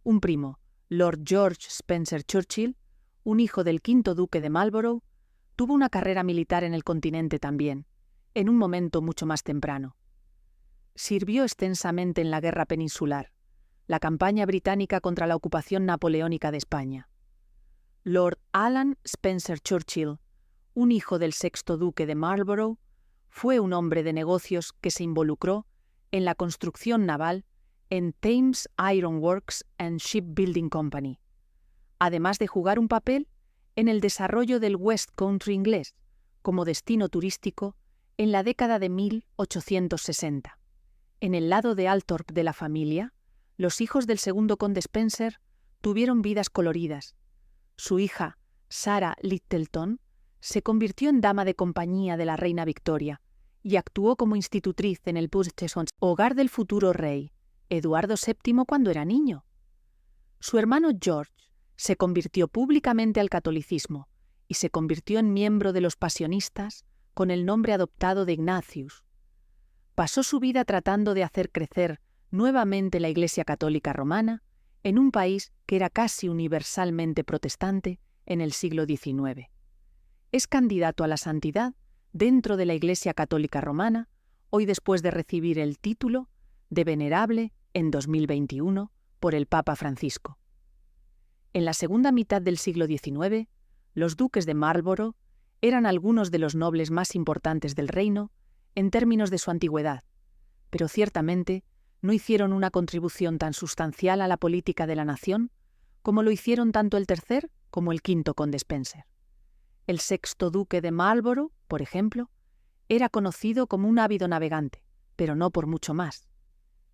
Un primo, Lord George Spencer Churchill, un hijo del quinto duque de Marlborough, tuvo una carrera militar en el continente también, en un momento mucho más temprano. Sirvió extensamente en la Guerra Peninsular, la campaña británica contra la ocupación napoleónica de España. Lord Alan Spencer Churchill, un hijo del sexto duque de Marlborough, fue un hombre de negocios que se involucró en la construcción naval en Thames Iron Works and Shipbuilding Company, además de jugar un papel en el desarrollo del West Country inglés como destino turístico en la década de 1860. En el lado de Althorp de la familia, los hijos del segundo conde Spencer tuvieron vidas coloridas. Su hija, Sarah Littleton, se convirtió en dama de compañía de la reina Victoria y actuó como institutriz en el Buckingham, hogar del futuro rey, Eduardo VII, cuando era niño. Su hermano George se convirtió públicamente al catolicismo y se convirtió en miembro de los pasionistas con el nombre adoptado de Ignatius. Pasó su vida tratando de hacer crecer nuevamente la Iglesia Católica Romana en un país que era casi universalmente protestante en el siglo XIX. Es candidato a la santidad dentro de la Iglesia Católica Romana, hoy después de recibir el título de venerable en 2021 por el Papa Francisco. En la segunda mitad del siglo XIX, los duques de Marlborough eran algunos de los nobles más importantes del reino en términos de su antigüedad, pero ciertamente no hicieron una contribución tan sustancial a la política de la nación como lo hicieron tanto el tercer como el quinto conde Spencer. El sexto duque de Marlborough, por ejemplo, era conocido como un ávido navegante, pero no por mucho más.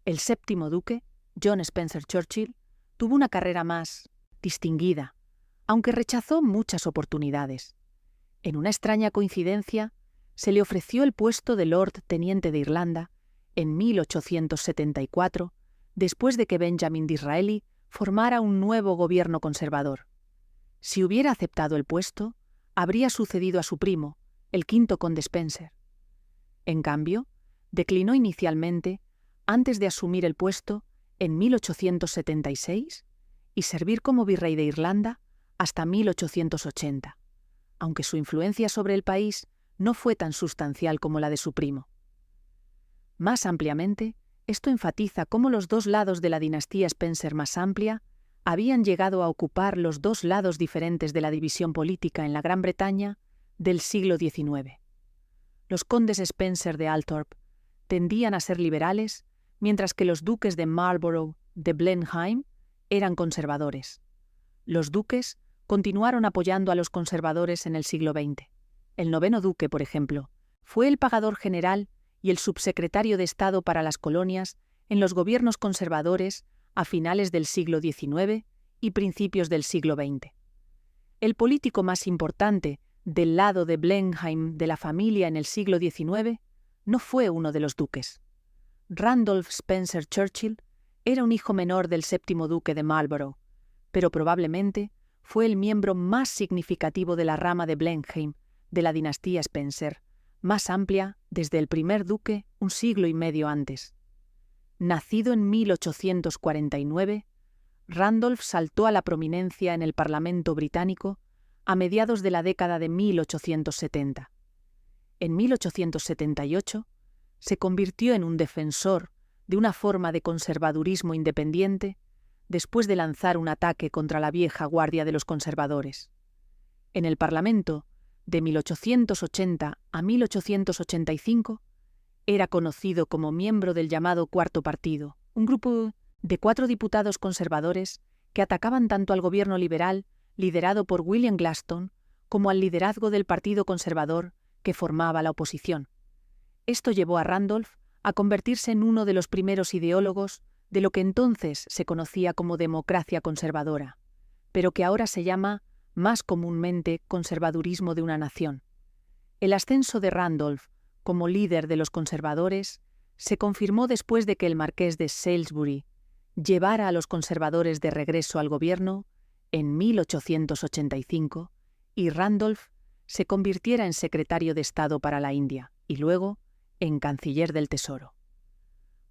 El séptimo duque, John Spencer Churchill, tuvo una carrera más distinguida, aunque rechazó muchas oportunidades. En una extraña coincidencia, se le ofreció el puesto de Lord Teniente de Irlanda en 1874, después de que Benjamin Disraeli formara un nuevo gobierno conservador. Si hubiera aceptado el puesto, habría sucedido a su primo, el quinto conde Spencer. En cambio, declinó inicialmente antes de asumir el puesto en 1876 y servir como virrey de Irlanda hasta 1880, aunque su influencia sobre el país no fue tan sustancial como la de su primo. Más ampliamente, esto enfatiza cómo los dos lados de la dinastía Spencer más amplia habían llegado a ocupar los dos lados diferentes de la división política en la Gran Bretaña del siglo XIX. Los condes Spencer de Althorp tendían a ser liberales, mientras que los duques de Marlborough de Blenheim eran conservadores. Los duques continuaron apoyando a los conservadores en el siglo XX. El noveno duque, por ejemplo, fue el pagador general y el subsecretario de Estado para las colonias en los gobiernos conservadores a finales del siglo XIX y principios del siglo XX. El político más importante del lado de Blenheim de la familia en el siglo XIX no fue uno de los duques. Randolph Spencer Churchill era un hijo menor del séptimo duque de Marlborough, pero probablemente fue el miembro más significativo de la rama de Blenheim de la dinastía Spencer, más amplia desde el primer duque un siglo y medio antes. Nacido en 1849, Randolph saltó a la prominencia en el Parlamento británico a mediados de la década de 1870. En 1878, se convirtió en un defensor de una forma de conservadurismo independiente después de lanzar un ataque contra la vieja guardia de los conservadores. En el Parlamento, de 1880 a 1885, era conocido como miembro del llamado Cuarto Partido, un grupo de 4 diputados conservadores que atacaban tanto al gobierno liberal, liderado por William Gladstone, como al liderazgo del Partido Conservador que formaba la oposición. Esto llevó a Randolph a convertirse en uno de los primeros ideólogos de lo que entonces se conocía como democracia conservadora, pero que ahora se llama más comúnmente conservadurismo de una nación. El ascenso de Randolph como líder de los conservadores se confirmó después de que el marqués de Salisbury llevara a los conservadores de regreso al gobierno en 1885 y Randolph se convirtiera en secretario de Estado para la India y luego en canciller del Tesoro.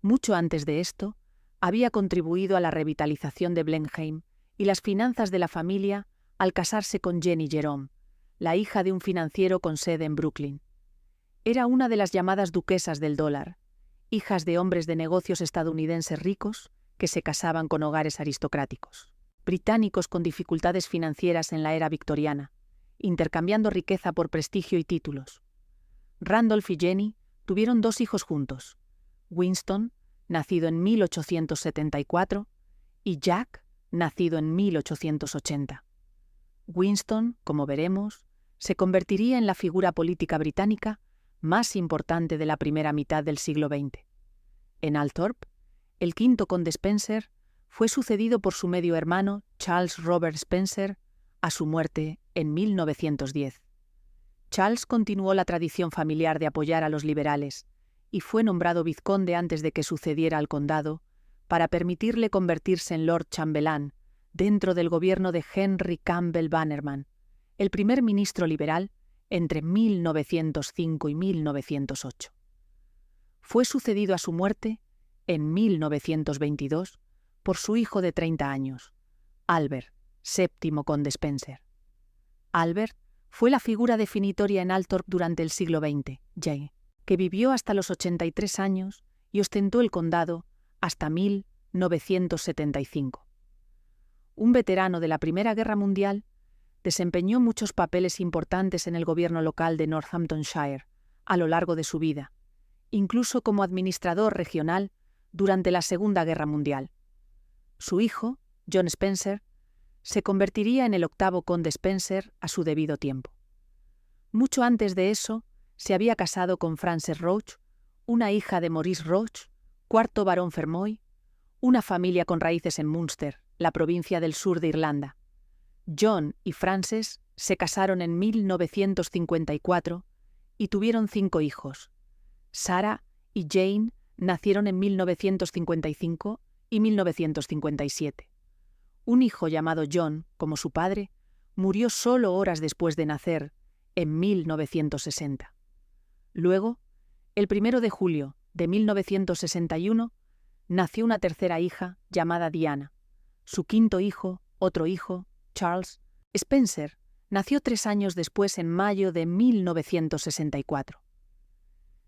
Mucho antes de esto, había contribuido a la revitalización de Blenheim y las finanzas de la familia al casarse con Jenny Jerome, la hija de un financiero con sede en Brooklyn. Era una de las llamadas duquesas del dólar, hijas de hombres de negocios estadounidenses ricos que se casaban con hogares aristocráticos, británicos con dificultades financieras en la era victoriana, intercambiando riqueza por prestigio y títulos. Randolph y Jenny tuvieron 2 hijos juntos, Winston, nacido en 1874, y Jack, nacido en 1880. Winston, como veremos, se convertiría en la figura política británica más importante de la primera mitad del siglo XX. En Althorp, el quinto conde Spencer fue sucedido por su medio hermano Charles Robert Spencer a su muerte en 1910. Charles continuó la tradición familiar de apoyar a los liberales y fue nombrado vizconde antes de que sucediera al condado para permitirle convertirse en Lord Chambelán dentro del gobierno de Henry Campbell Bannerman, el primer ministro liberal entre 1905 y 1908. Fue sucedido a su muerte en 1922 por su hijo de 30 años, Albert, séptimo conde Spencer. Albert fue la figura definitoria en Althorp durante el siglo XX, que vivió hasta los 83 años y ostentó el condado hasta 1975. Un veterano de la Primera Guerra Mundial, desempeñó muchos papeles importantes en el gobierno local de Northamptonshire a lo largo de su vida, incluso como administrador regional durante la Segunda Guerra Mundial. Su hijo, John Spencer, se convertiría en el 8º conde Spencer a su debido tiempo. Mucho antes de eso, se había casado con Frances Roche, una hija de Maurice Roche, 4º barón Fermoy, una familia con raíces en Munster, la provincia del sur de Irlanda. John y Frances se casaron en 1954 y tuvieron 5 hijos. Sarah y Jane nacieron en 1955 y 1957. Un hijo llamado John, como su padre, murió solo horas después de nacer, en 1960. Luego, el 1 de julio de 1961, nació una tercera hija llamada Diana. Su 5º hijo, otro hijo, Charles Spencer, nació 3 años después en mayo de 1964.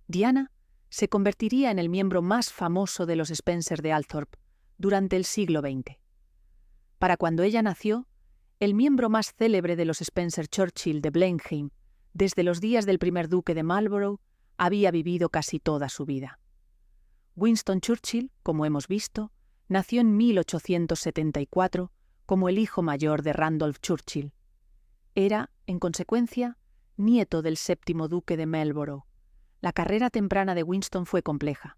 Diana se convertiría en el miembro más famoso de los Spencer de Althorp durante el siglo XX. Para cuando ella nació, el miembro más célebre de los Spencer, Churchill de Blenheim, desde los días del primer duque de Marlborough, había vivido casi toda su vida. Winston Churchill, como hemos visto, nació en 1874 como el hijo mayor de Randolph Churchill. Era, en consecuencia, nieto del 7º duque de Marlborough. La carrera temprana de Winston fue compleja.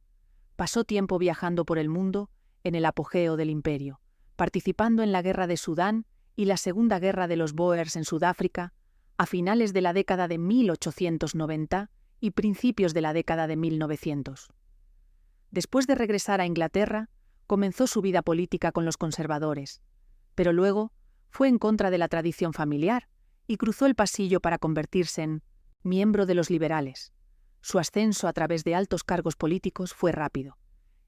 Pasó tiempo viajando por el mundo en el apogeo del imperio, participando en la Guerra de Sudán y la Segunda Guerra de los Boers en Sudáfrica a finales de la década de 1890 y principios de la década de 1900. Después de regresar a Inglaterra, comenzó su vida política con los conservadores, pero luego fue en contra de la tradición familiar y cruzó el pasillo para convertirse en miembro de los liberales. Su ascenso a través de altos cargos políticos fue rápido.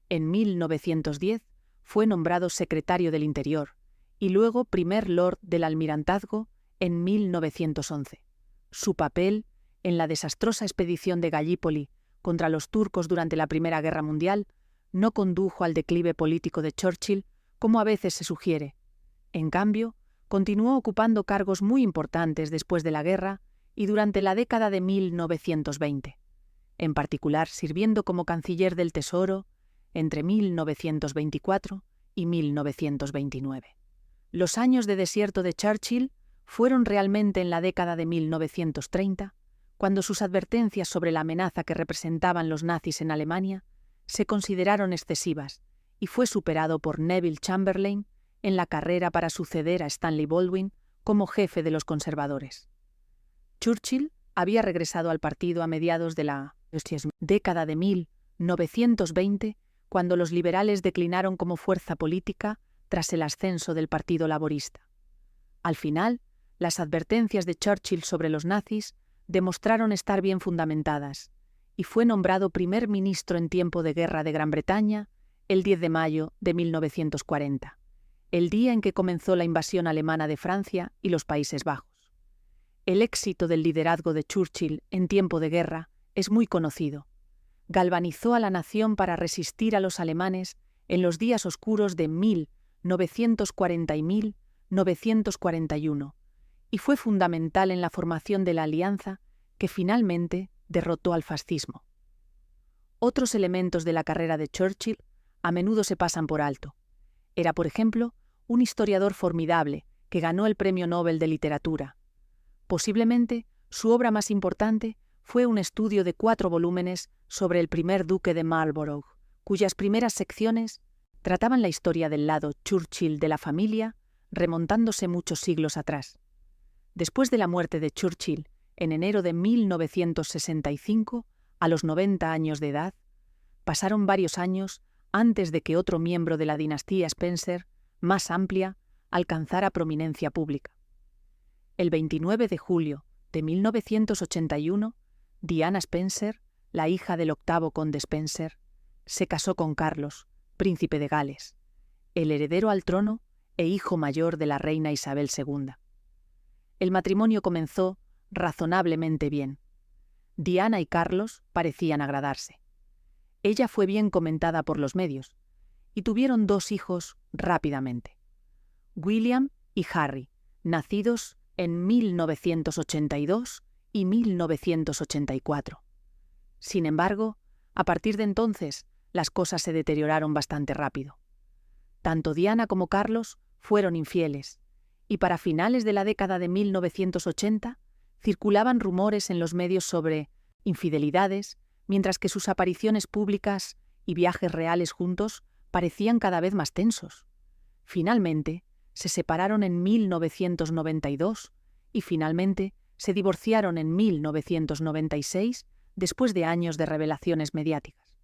En 1910 fue nombrado secretario del Interior y luego primer lord del Almirantazgo en 1911. Su papel en la desastrosa expedición de Gallipoli contra los turcos durante la Primera Guerra Mundial no condujo al declive político de Churchill, como a veces se sugiere. En cambio, continuó ocupando cargos muy importantes después de la guerra y durante la década de 1920, en particular sirviendo como canciller del Tesoro entre 1924 y 1929. Los años de desierto de Churchill fueron realmente en la década de 1930, cuando sus advertencias sobre la amenaza que representaban los nazis en Alemania se consideraron excesivas y fue superado por Neville Chamberlain en la carrera para suceder a Stanley Baldwin como jefe de los conservadores. Churchill había regresado al partido a mediados de la década de 1920, cuando los liberales declinaron como fuerza política tras el ascenso del Partido Laborista. Al final, las advertencias de Churchill sobre los nazis demostraron estar bien fundamentadas, y fue nombrado primer ministro en tiempo de guerra de Gran Bretaña el 10 de mayo de 1940, el día en que comenzó la invasión alemana de Francia y los Países Bajos. El éxito del liderazgo de Churchill en tiempo de guerra es muy conocido. Galvanizó a la nación para resistir a los alemanes en los días oscuros de 1940 y 1941, y fue fundamental en la formación de la alianza que finalmente derrotó al fascismo. Otros elementos de la carrera de Churchill a menudo se pasan por alto. Era, por ejemplo, un historiador formidable que ganó el Premio Nobel de Literatura. Posiblemente, su obra más importante fue un estudio de 4 volúmenes sobre el primer duque de Marlborough, cuyas primeras secciones trataban la historia del lado Churchill de la familia, remontándose muchos siglos atrás. Después de la muerte de Churchill, en enero de 1965, a los 90 años de edad, pasaron varios años antes de que otro miembro de la dinastía Spencer, más amplia, alcanzara prominencia pública. El 29 de julio de 1981, Diana Spencer, la hija del 8º conde Spencer, se casó con Carlos, príncipe de Gales, el heredero al trono e hijo mayor de la reina Isabel II. El matrimonio comenzó razonablemente bien. Diana y Carlos parecían agradarse. Ella fue bien comentada por los medios, y tuvieron 2 hijos rápidamente: William y Harry, nacidos en 1982 y 1984. Sin embargo, a partir de entonces, las cosas se deterioraron bastante rápido. Tanto Diana como Carlos fueron infieles, y para finales de la década de 1980 circulaban rumores en los medios sobre infidelidades, mientras que sus apariciones públicas y viajes reales juntos parecían cada vez más tensos. Finalmente, se separaron en 1992 y finalmente se divorciaron en 1996 después de años de revelaciones mediáticas.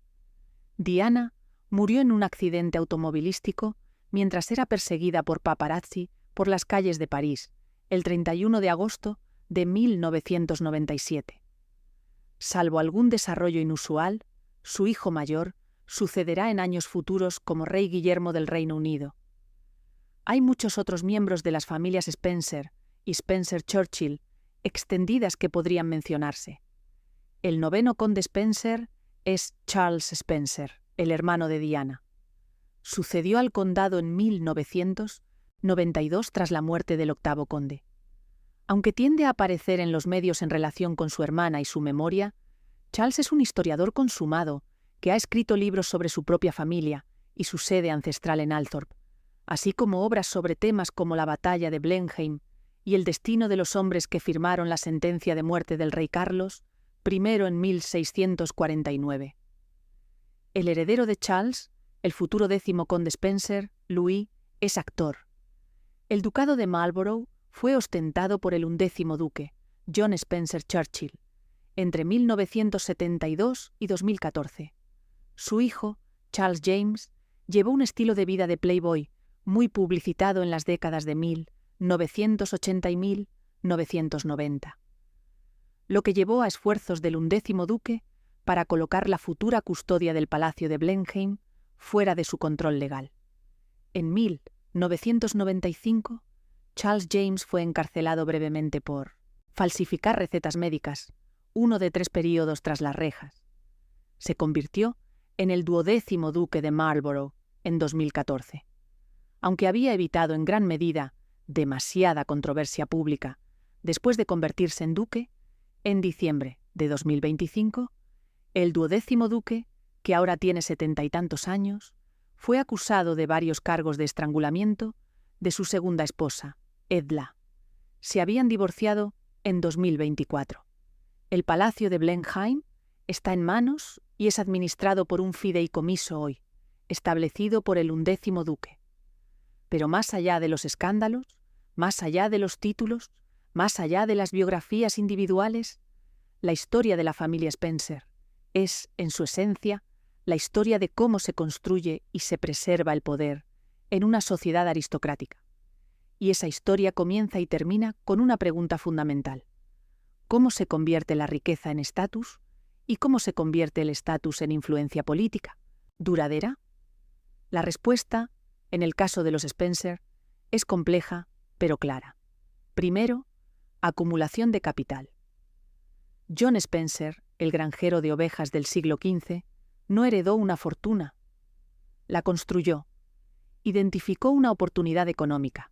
Diana murió en un accidente automovilístico mientras era perseguida por paparazzi por las calles de París el 31 de agosto de 1997. Salvo algún desarrollo inusual, su hijo mayor sucederá en años futuros como rey Guillermo del Reino Unido. Hay muchos otros miembros de las familias Spencer y Spencer-Churchill extendidas que podrían mencionarse. El 9º conde Spencer es Charles Spencer, el hermano de Diana. Sucedió al condado en 1992 tras la muerte del 8º conde. Aunque tiende a aparecer en los medios en relación con su hermana y su memoria, Charles es un historiador consumado que ha escrito libros sobre su propia familia y su sede ancestral en Althorp, así como obras sobre temas como la batalla de Blenheim y el destino de los hombres que firmaron la sentencia de muerte del rey Carlos I en 1649. El heredero de Charles, el futuro 10º conde Spencer, Louis, es actor. El ducado de Marlborough fue ostentado por el 11º duque, John Spencer Churchill, entre 1972 y 2014. Su hijo, Charles James, llevó un estilo de vida de playboy muy publicitado en las décadas de 1980 y 1990, lo que llevó a esfuerzos del 11º duque para colocar la futura custodia del Palacio de Blenheim fuera de su control legal. En 1995, Charles James fue encarcelado brevemente por falsificar recetas médicas, uno de 3 períodos tras las rejas. Se convirtió en el 12º duque de Marlborough en 2014. Aunque había evitado en gran medida demasiada controversia pública después de convertirse en duque, en diciembre de 2025, el 12º duque, que ahora tiene 70 y tantos años, fue acusado de varios cargos de estrangulamiento de su segunda esposa, Edla. Se habían divorciado en 2024. El Palacio de Blenheim está en manos y es administrado por un fideicomiso hoy, establecido por el 11º duque. Pero más allá de los escándalos, más allá de los títulos, más allá de las biografías individuales, la historia de la familia Spencer es, en su esencia, la historia de cómo se construye y se preserva el poder en una sociedad aristocrática. Y esa historia comienza y termina con una pregunta fundamental. ¿Cómo se convierte la riqueza en estatus y cómo se convierte el estatus en influencia política? ¿Duradera? La respuesta, en el caso de los Spencer, es compleja, pero clara. Primero, acumulación de capital. John Spencer, el granjero de ovejas del siglo XV, no heredó una fortuna. La construyó. Identificó una oportunidad económica,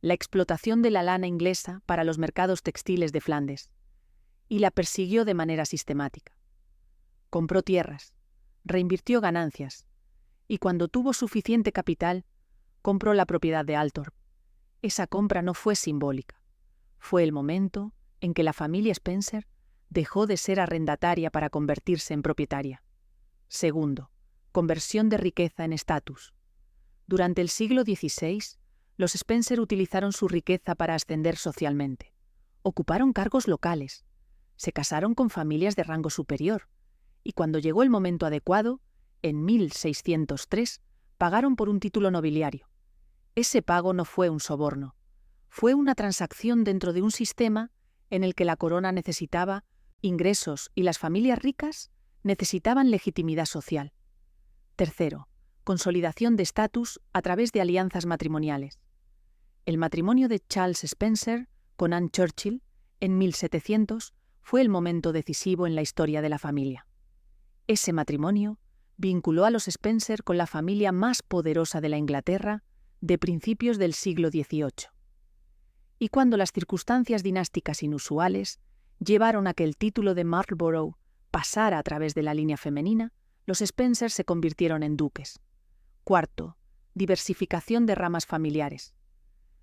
la explotación de la lana inglesa para los mercados textiles de Flandes, y la persiguió de manera sistemática. Compró tierras, reinvirtió ganancias, y cuando tuvo suficiente capital, compró la propiedad de Althorp. Esa compra no fue simbólica. Fue el momento en que la familia Spencer dejó de ser arrendataria para convertirse en propietaria. Segundo, conversión de riqueza en estatus. Durante el siglo XVI, los Spencer utilizaron su riqueza para ascender socialmente. Ocuparon cargos locales, se casaron con familias de rango superior, y cuando llegó el momento adecuado, en 1603, pagaron por un título nobiliario. Ese pago no fue un soborno, fue una transacción dentro de un sistema en el que la corona necesitaba ingresos y las familias ricas necesitaban legitimidad social. Tercero, consolidación de estatus a través de alianzas matrimoniales. El matrimonio de Charles Spencer con Anne Churchill en 1700 fue el momento decisivo en la historia de la familia. Ese matrimonio vinculó a los Spencer con la familia más poderosa de la Inglaterra de principios del siglo XVIII. Y cuando las circunstancias dinásticas inusuales llevaron a que el título de Marlborough pasara a través de la línea femenina, los Spencer se convirtieron en duques. Cuarto, diversificación de ramas familiares.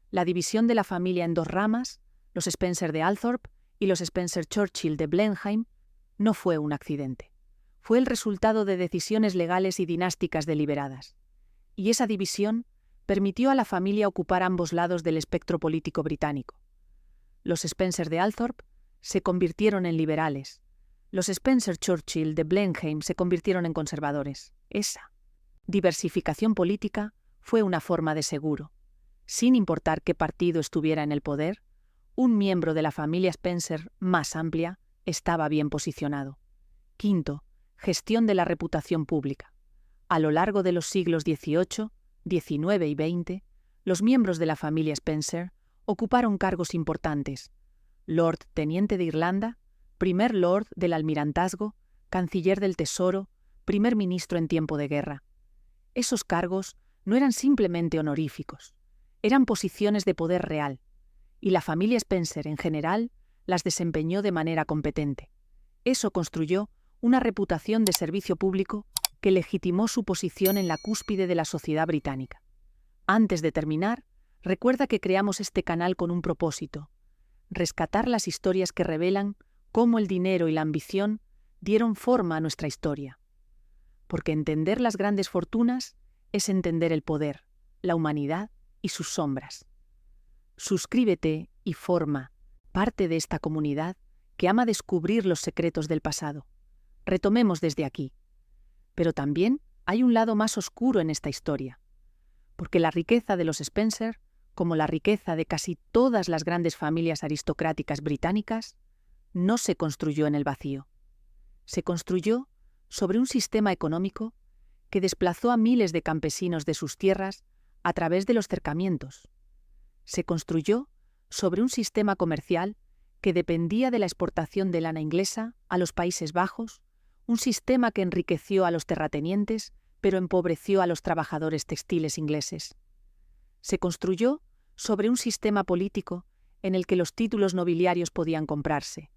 La división de la familia en dos ramas, los Spencer de Althorp y los Spencer Churchill de Blenheim, no fue un accidente. Fue el resultado de decisiones legales y dinásticas deliberadas. Y esa división permitió a la familia ocupar ambos lados del espectro político británico. Los Spencer de Althorp se convirtieron en liberales. Los Spencer Churchill de Blenheim se convirtieron en conservadores. Esa diversificación política fue una forma de seguro. Sin importar qué partido estuviera en el poder, un miembro de la familia Spencer más amplia estaba bien posicionado. Quinto, gestión de la reputación pública. A lo largo de los siglos XVIII, XIX y XX, los miembros de la familia Spencer ocuparon cargos importantes. Lord Teniente de Irlanda, Primer Lord del Almirantazgo, Canciller del Tesoro, Primer Ministro en tiempo de guerra. Esos cargos no eran simplemente honoríficos, eran posiciones de poder real, y la familia Spencer en general las desempeñó de manera competente. Eso construyó una reputación de servicio público que legitimó su posición en la cúspide de la sociedad británica. Antes de terminar, recuerda que creamos este canal con un propósito: rescatar las historias que revelan cómo el dinero y la ambición dieron forma a nuestra historia. Porque entender las grandes fortunas es entender el poder, la humanidad y sus sombras. Suscríbete y forma parte de esta comunidad que ama descubrir los secretos del pasado. Retomemos desde aquí. Pero también hay un lado más oscuro en esta historia, porque la riqueza de los Spencer, como la riqueza de casi todas las grandes familias aristocráticas británicas, no se construyó en el vacío. Se construyó sobre un sistema económico que desplazó a miles de campesinos de sus tierras a través de los cercamientos. Se construyó sobre un sistema comercial que dependía de la exportación de lana inglesa a los Países Bajos, un sistema que enriqueció a los terratenientes, pero empobreció a los trabajadores textiles ingleses. Se construyó sobre un sistema político en el que los títulos nobiliarios podían comprarse,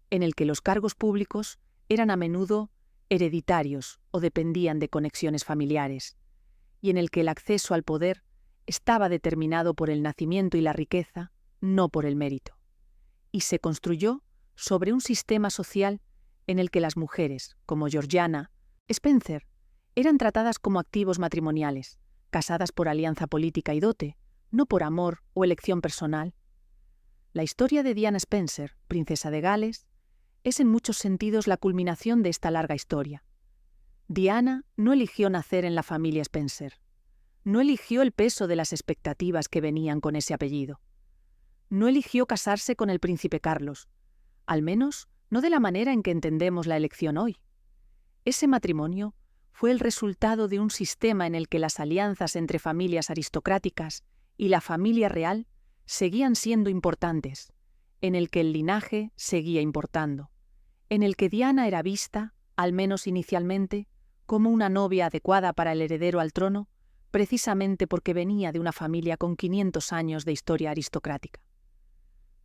en el que los cargos públicos eran a menudo hereditarios o dependían de conexiones familiares, y en el que el acceso al poder estaba determinado por el nacimiento y la riqueza, no por el mérito. Y se construyó sobre un sistema social en el que las mujeres, como Georgiana Spencer, eran tratadas como activos matrimoniales, casadas por alianza política y dote, no por amor o elección personal. La historia de Diana Spencer, princesa de Gales, es en muchos sentidos la culminación de esta larga historia. Diana no eligió nacer en la familia Spencer. No eligió el peso de las expectativas que venían con ese apellido. No eligió casarse con el príncipe Carlos, al menos no de la manera en que entendemos la elección hoy. Ese matrimonio fue el resultado de un sistema en el que las alianzas entre familias aristocráticas y la familia real seguían siendo importantes, en el que el linaje seguía importando, en el que Diana era vista, al menos inicialmente, como una novia adecuada para el heredero al trono, precisamente porque venía de una familia con 500 años de historia aristocrática.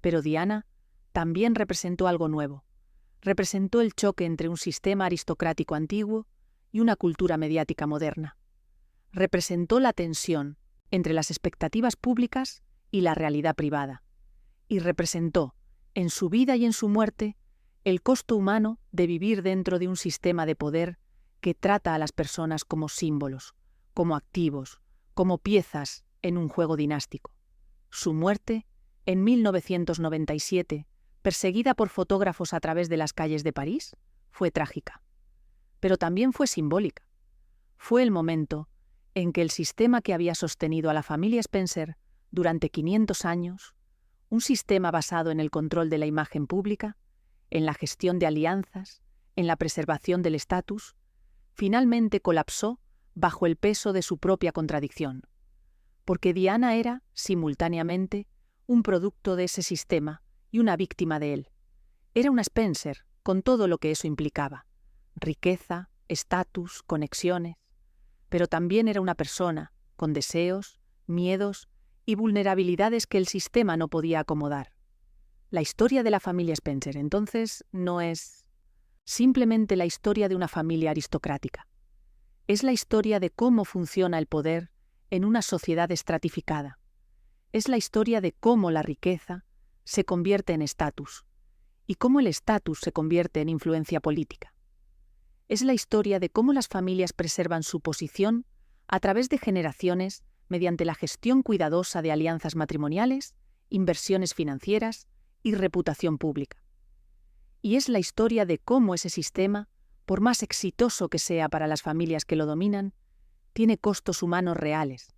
Pero Diana también representó algo nuevo. Representó el choque entre un sistema aristocrático antiguo y una cultura mediática moderna. Representó la tensión entre las expectativas públicas y la realidad privada. Y representó, en su vida y en su muerte, el costo humano de vivir dentro de un sistema de poder que trata a las personas como símbolos, como activos, como piezas en un juego dinástico. Su muerte, en 1997, perseguida por fotógrafos a través de las calles de París, fue trágica. Pero también fue simbólica. Fue el momento en que el sistema que había sostenido a la familia Spencer durante 500 años, un sistema basado en el control de la imagen pública, en la gestión de alianzas, en la preservación del estatus, finalmente colapsó bajo el peso de su propia contradicción. Porque Diana era, simultáneamente, un producto de ese sistema y una víctima de él. Era una Spencer, con todo lo que eso implicaba: riqueza, estatus, conexiones. Pero también era una persona, con deseos, miedos y vulnerabilidades que el sistema no podía acomodar. La historia de la familia Spencer, entonces, no es simplemente la historia de una familia aristocrática. Es la historia de cómo funciona el poder en una sociedad estratificada. Es la historia de cómo la riqueza se convierte en estatus y cómo el estatus se convierte en influencia política. Es la historia de cómo las familias preservan su posición a través de generaciones mediante la gestión cuidadosa de alianzas matrimoniales, inversiones financieras y reputación pública. Y es la historia de cómo ese sistema, por más exitoso que sea para las familias que lo dominan, tiene costos humanos reales.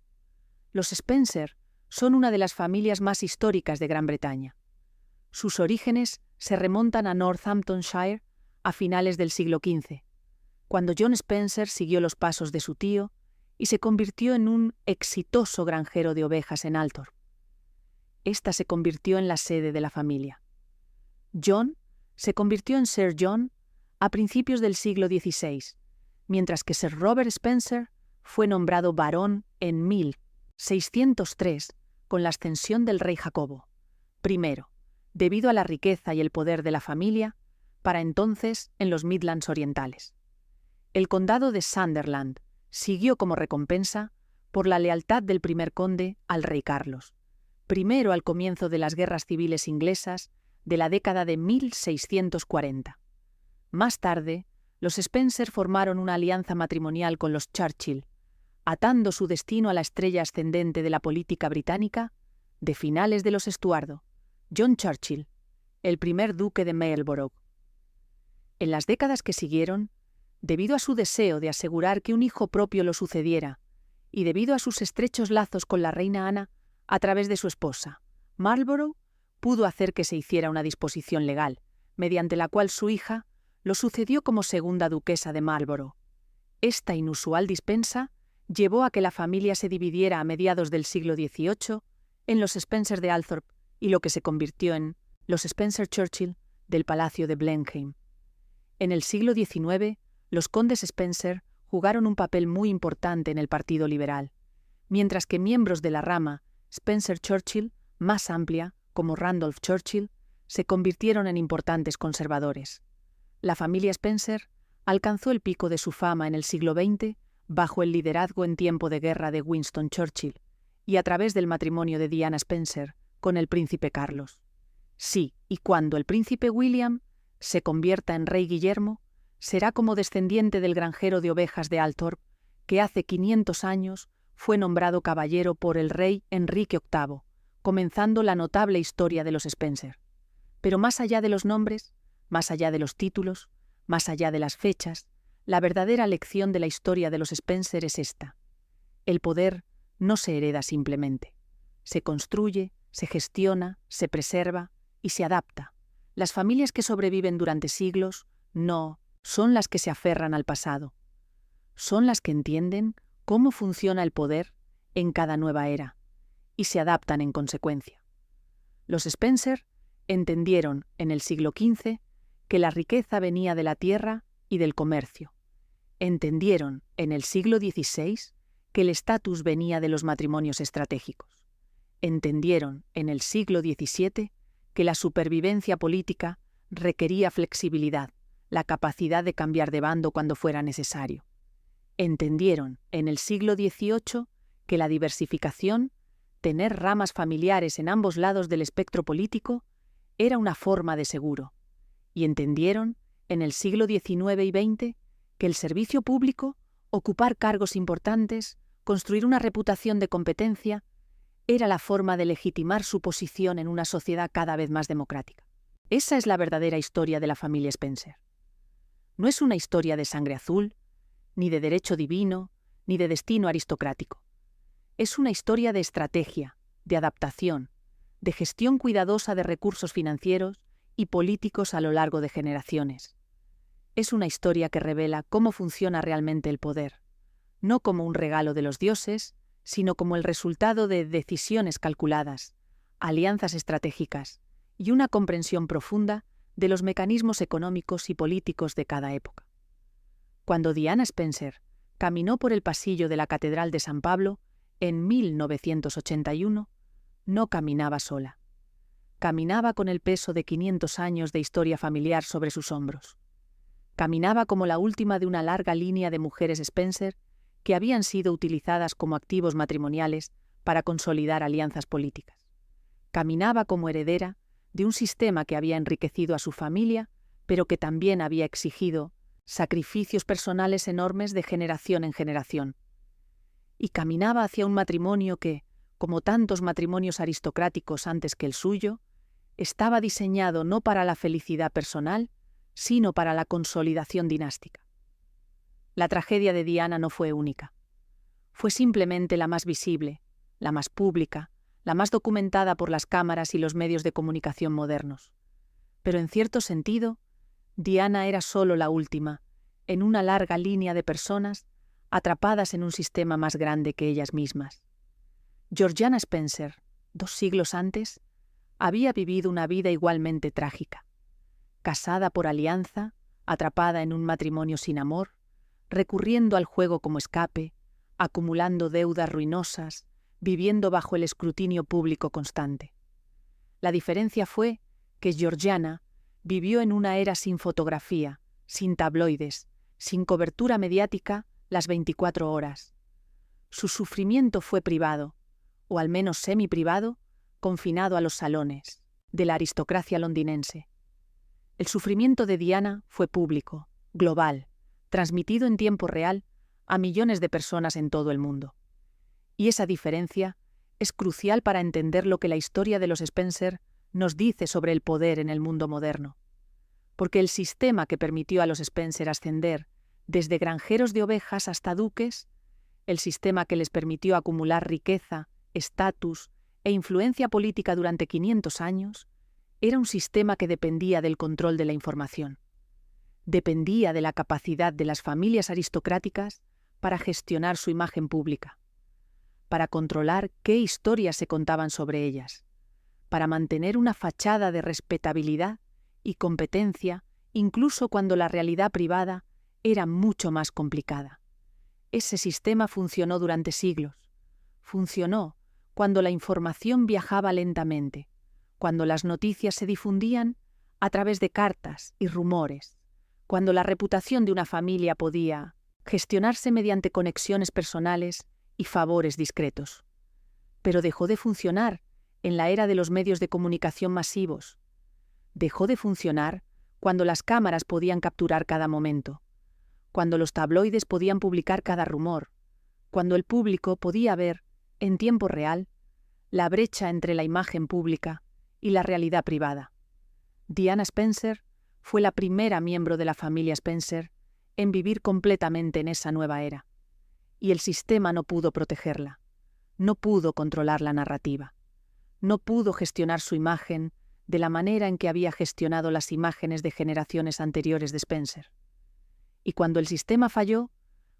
Los Spencer son una de las familias más históricas de Gran Bretaña. Sus orígenes se remontan a Northamptonshire a finales del siglo XV, cuando John Spencer siguió los pasos de su tío y se convirtió en un exitoso granjero de ovejas en Althorp. Esta se convirtió en la sede de la familia. John se convirtió en Sir John a principios del siglo XVI, mientras que Sir Robert Spencer fue nombrado barón en 1603 con la ascensión del rey Jacobo. Primero, debido a la riqueza y el poder de la familia, para entonces en los Midlands orientales. El condado de Sunderland siguió como recompensa por la lealtad del primer conde al rey Carlos, primero al comienzo de las guerras civiles inglesas de la década de 1640. Más tarde, los Spencer formaron una alianza matrimonial con los Churchill, atando su destino a la estrella ascendente de la política británica de finales de los Estuardo, John Churchill, el primer duque de Marlborough. En las décadas que siguieron, debido a su deseo de asegurar que un hijo propio lo sucediera y debido a sus estrechos lazos con la reina Ana a través de su esposa, Marlborough pudo hacer que se hiciera una disposición legal, mediante la cual su hija lo sucedió como segunda duquesa de Marlborough. Esta inusual dispensa llevó a que la familia se dividiera a mediados del siglo XVIII en los Spencer de Althorp y lo que se convirtió en los Spencer-Churchill del Palacio de Blenheim. En el siglo XIX, los condes Spencer jugaron un papel muy importante en el Partido Liberal, mientras que miembros de la rama Spencer-Churchill más amplia, como Randolph Churchill, se convirtieron en importantes conservadores. La familia Spencer alcanzó el pico de su fama en el siglo XX bajo el liderazgo en tiempo de guerra de Winston Churchill y a través del matrimonio de Diana Spencer con el príncipe Carlos. Sí, y cuando el príncipe William se convierta en rey Guillermo, será como descendiente del granjero de ovejas de Althorp, que hace 500 años fue nombrado caballero por el rey Enrique VIII, comenzando la notable historia de los Spencer. Pero más allá de los nombres, más allá de los títulos, más allá de las fechas, La verdadera lección de la historia de los Spencer es esta. El poder no se hereda simplemente. Se construye, se gestiona, se preserva y se adapta. Las familias que sobreviven durante siglos no son las que se aferran al pasado. Son las que entienden cómo funciona el poder en cada nueva era y se adaptan en consecuencia. Los Spencer entendieron en el siglo XV que la riqueza venía de la tierra y del comercio. Entendieron en el siglo XVI que el estatus venía de los matrimonios estratégicos. Entendieron en el siglo XVII que la supervivencia política requería flexibilidad, la capacidad de cambiar de bando cuando fuera necesario. Entendieron en el siglo XVIII que la diversificación, tener ramas familiares en ambos lados del espectro político, era una forma de seguro. Y entendieron en el siglo XIX y XX que el servicio público, ocupar cargos importantes, construir una reputación de competencia, era la forma de legitimar su posición en una sociedad cada vez más democrática. Esa es la verdadera historia de la familia Spencer. No es una historia de sangre azul, ni de derecho divino, ni de destino aristocrático. Es una historia de estrategia, de adaptación, de gestión cuidadosa de recursos financieros y políticos a lo largo de generaciones. Es una historia que revela cómo funciona realmente el poder, no como un regalo de los dioses, sino como el resultado de decisiones calculadas, alianzas estratégicas y una comprensión profunda de los mecanismos económicos y políticos de cada época. Cuando Diana Spencer caminó por el pasillo de la Catedral de San Pablo en 1981, no caminaba sola. Caminaba con el peso de 500 años de historia familiar sobre sus hombros. Caminaba como la última de una larga línea de mujeres Spencer que habían sido utilizadas como activos matrimoniales para consolidar alianzas políticas. Caminaba como heredera de un sistema que había enriquecido a su familia, pero que también había exigido sacrificios personales enormes de generación en generación. Y caminaba hacia un matrimonio que, como tantos matrimonios aristocráticos antes que el suyo, estaba diseñado no para la felicidad personal, sino para la consolidación dinástica. La tragedia de Diana no fue única. Fue simplemente la más visible, la más pública, la más documentada por las cámaras y los medios de comunicación modernos. Pero en cierto sentido, Diana era solo la última, en una larga línea de personas atrapadas en un sistema más grande que ellas mismas. Georgiana Spencer, 2 siglos antes, había vivido una vida igualmente trágica. Casada por alianza, atrapada en un matrimonio sin amor, recurriendo al juego como escape, acumulando deudas ruinosas, viviendo bajo el escrutinio público constante. La diferencia fue que Georgiana vivió en una era sin fotografía, sin tabloides, sin cobertura mediática las 24 horas. Su sufrimiento fue privado, o al menos semi-privado, confinado a los salones de la aristocracia londinense. El sufrimiento de Diana fue público, global, transmitido en tiempo real a millones de personas en todo el mundo. Y esa diferencia es crucial para entender lo que la historia de los Spencer nos dice sobre el poder en el mundo moderno. Porque el sistema que permitió a los Spencer ascender desde granjeros de ovejas hasta duques, el sistema que les permitió acumular riqueza, estatus e influencia política durante 500 años, era un sistema que dependía del control de la información. Dependía de la capacidad de las familias aristocráticas para gestionar su imagen pública, para controlar qué historias se contaban sobre ellas, para mantener una fachada de respetabilidad y competencia incluso cuando la realidad privada era mucho más complicada. Ese sistema funcionó durante siglos. Funcionó cuando la información viajaba lentamente, cuando las noticias se difundían a través de cartas y rumores, cuando la reputación de una familia podía gestionarse mediante conexiones personales y favores discretos. Pero dejó de funcionar en la era de los medios de comunicación masivos. Dejó de funcionar cuando las cámaras podían capturar cada momento, cuando los tabloides podían publicar cada rumor, cuando el público podía ver, en tiempo real, la brecha entre la imagen pública y la realidad privada. Diana Spencer fue la primera miembro de la familia Spencer en vivir completamente en esa nueva era. Y el sistema no pudo protegerla, no pudo controlar la narrativa, no pudo gestionar su imagen de la manera en que había gestionado las imágenes de generaciones anteriores de Spencer. Y cuando el sistema falló,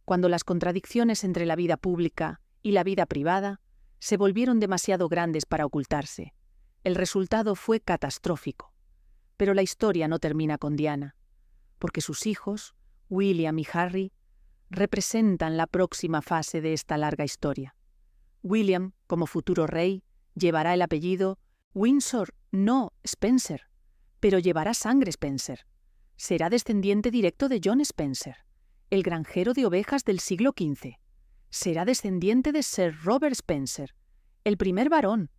cuando las contradicciones entre la vida pública y la vida privada se volvieron demasiado grandes para ocultarse, el resultado fue catastrófico. Pero la historia no termina con Diana, porque sus hijos, William y Harry, representan la próxima fase de esta larga historia. William, como futuro rey, llevará el apellido Windsor, no Spencer, pero llevará sangre Spencer. Será descendiente directo de John Spencer, el granjero de ovejas del siglo XV. Será descendiente de Sir Robert Spencer, el primer barón.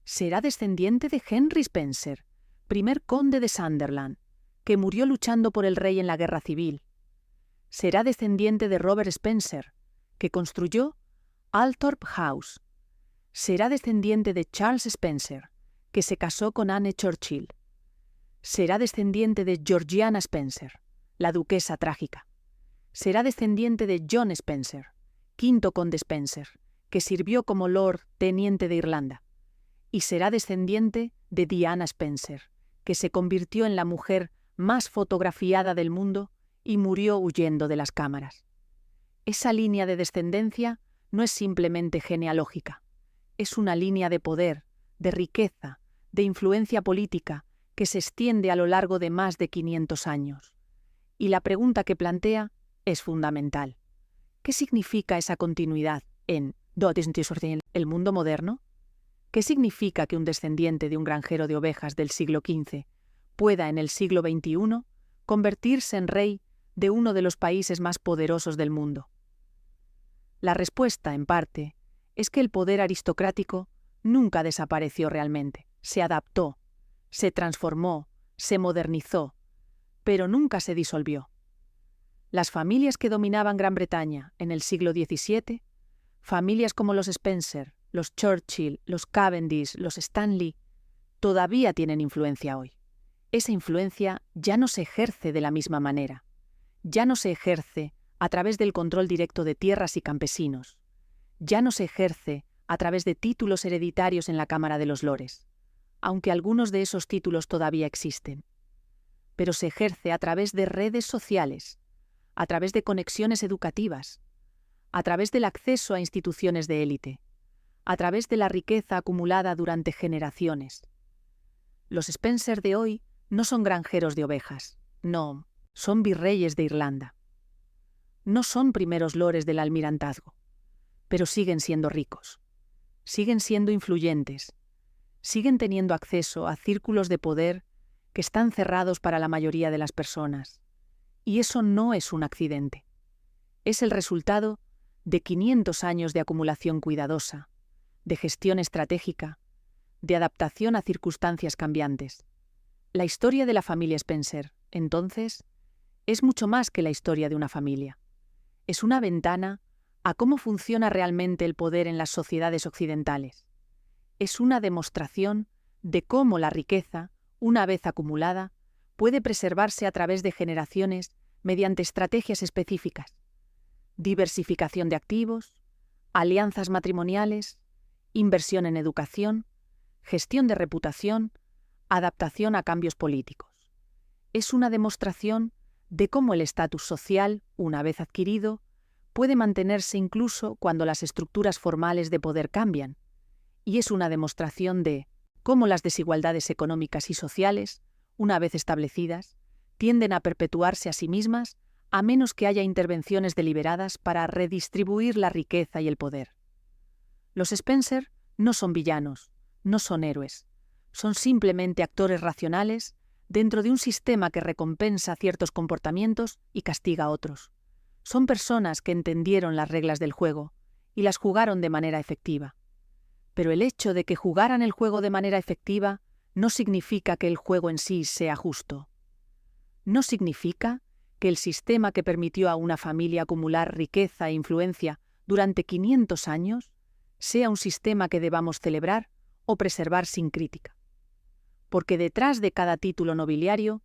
Será descendiente de Henry Spencer, primer conde de Sunderland, que murió luchando por el rey en la guerra civil. Será descendiente de Robert Spencer, que construyó Althorp House. Será descendiente de Charles Spencer, que se casó con Anne Churchill. Será descendiente de Georgiana Spencer, la duquesa trágica. Será descendiente de John Spencer, quinto conde Spencer, que sirvió como Lord Teniente de Irlanda. Y será descendiente de Diana Spencer, que se convirtió en la mujer más fotografiada del mundo y murió huyendo de las cámaras. Esa línea de descendencia no es simplemente genealógica, es una línea de poder, de riqueza, de influencia política que se extiende a lo largo de más de 500 años. Y la pregunta que plantea es fundamental. ¿Qué significa esa continuidad en el mundo moderno? ¿Qué significa que un descendiente de un granjero de ovejas del siglo XV pueda en el siglo XXI convertirse en rey de uno de los países más poderosos del mundo? La respuesta, en parte, es que el poder aristocrático nunca desapareció realmente, se adaptó, se transformó, se modernizó, pero nunca se disolvió. Las familias que dominaban Gran Bretaña en el siglo XVII, familias como los Spencer, los Churchill, los Cavendish, los Stanley, todavía tienen influencia hoy. Esa influencia ya no se ejerce de la misma manera. Ya no se ejerce a través del control directo de tierras y campesinos. Ya no se ejerce a través de títulos hereditarios en la Cámara de los Lores, aunque algunos de esos títulos todavía existen. Pero se ejerce a través de redes sociales, a través de conexiones educativas, a través del acceso a instituciones de élite, a través de la riqueza acumulada durante generaciones. Los Spencer de hoy no son granjeros de ovejas, no, son virreyes de Irlanda. No son primeros lores del almirantazgo, pero siguen siendo ricos, siguen siendo influyentes, siguen teniendo acceso a círculos de poder que están cerrados para la mayoría de las personas. Y eso no es un accidente. Es el resultado de 500 años de acumulación cuidadosa, de gestión estratégica, de adaptación a circunstancias cambiantes. La historia de la familia Spencer, entonces, es mucho más que la historia de una familia. Es una ventana a cómo funciona realmente el poder en las sociedades occidentales. Es una demostración de cómo la riqueza, una vez acumulada, puede preservarse a través de generaciones mediante estrategias específicas. Diversificación de activos, alianzas matrimoniales, inversión en educación, gestión de reputación, adaptación a cambios políticos. Es una demostración de cómo el estatus social, una vez adquirido, puede mantenerse incluso cuando las estructuras formales de poder cambian. Y es una demostración de cómo las desigualdades económicas y sociales, una vez establecidas, tienden a perpetuarse a sí mismas a menos que haya intervenciones deliberadas para redistribuir la riqueza y el poder. Los Spencer no son villanos, no son héroes, son simplemente actores racionales dentro de un sistema que recompensa ciertos comportamientos y castiga otros. Son personas que entendieron las reglas del juego y las jugaron de manera efectiva. Pero el hecho de que jugaran el juego de manera efectiva no significa que el juego en sí sea justo. No significa que el sistema que permitió a una familia acumular riqueza e influencia durante 500 años sea un sistema que debamos celebrar o preservar sin crítica. Porque detrás de cada título nobiliario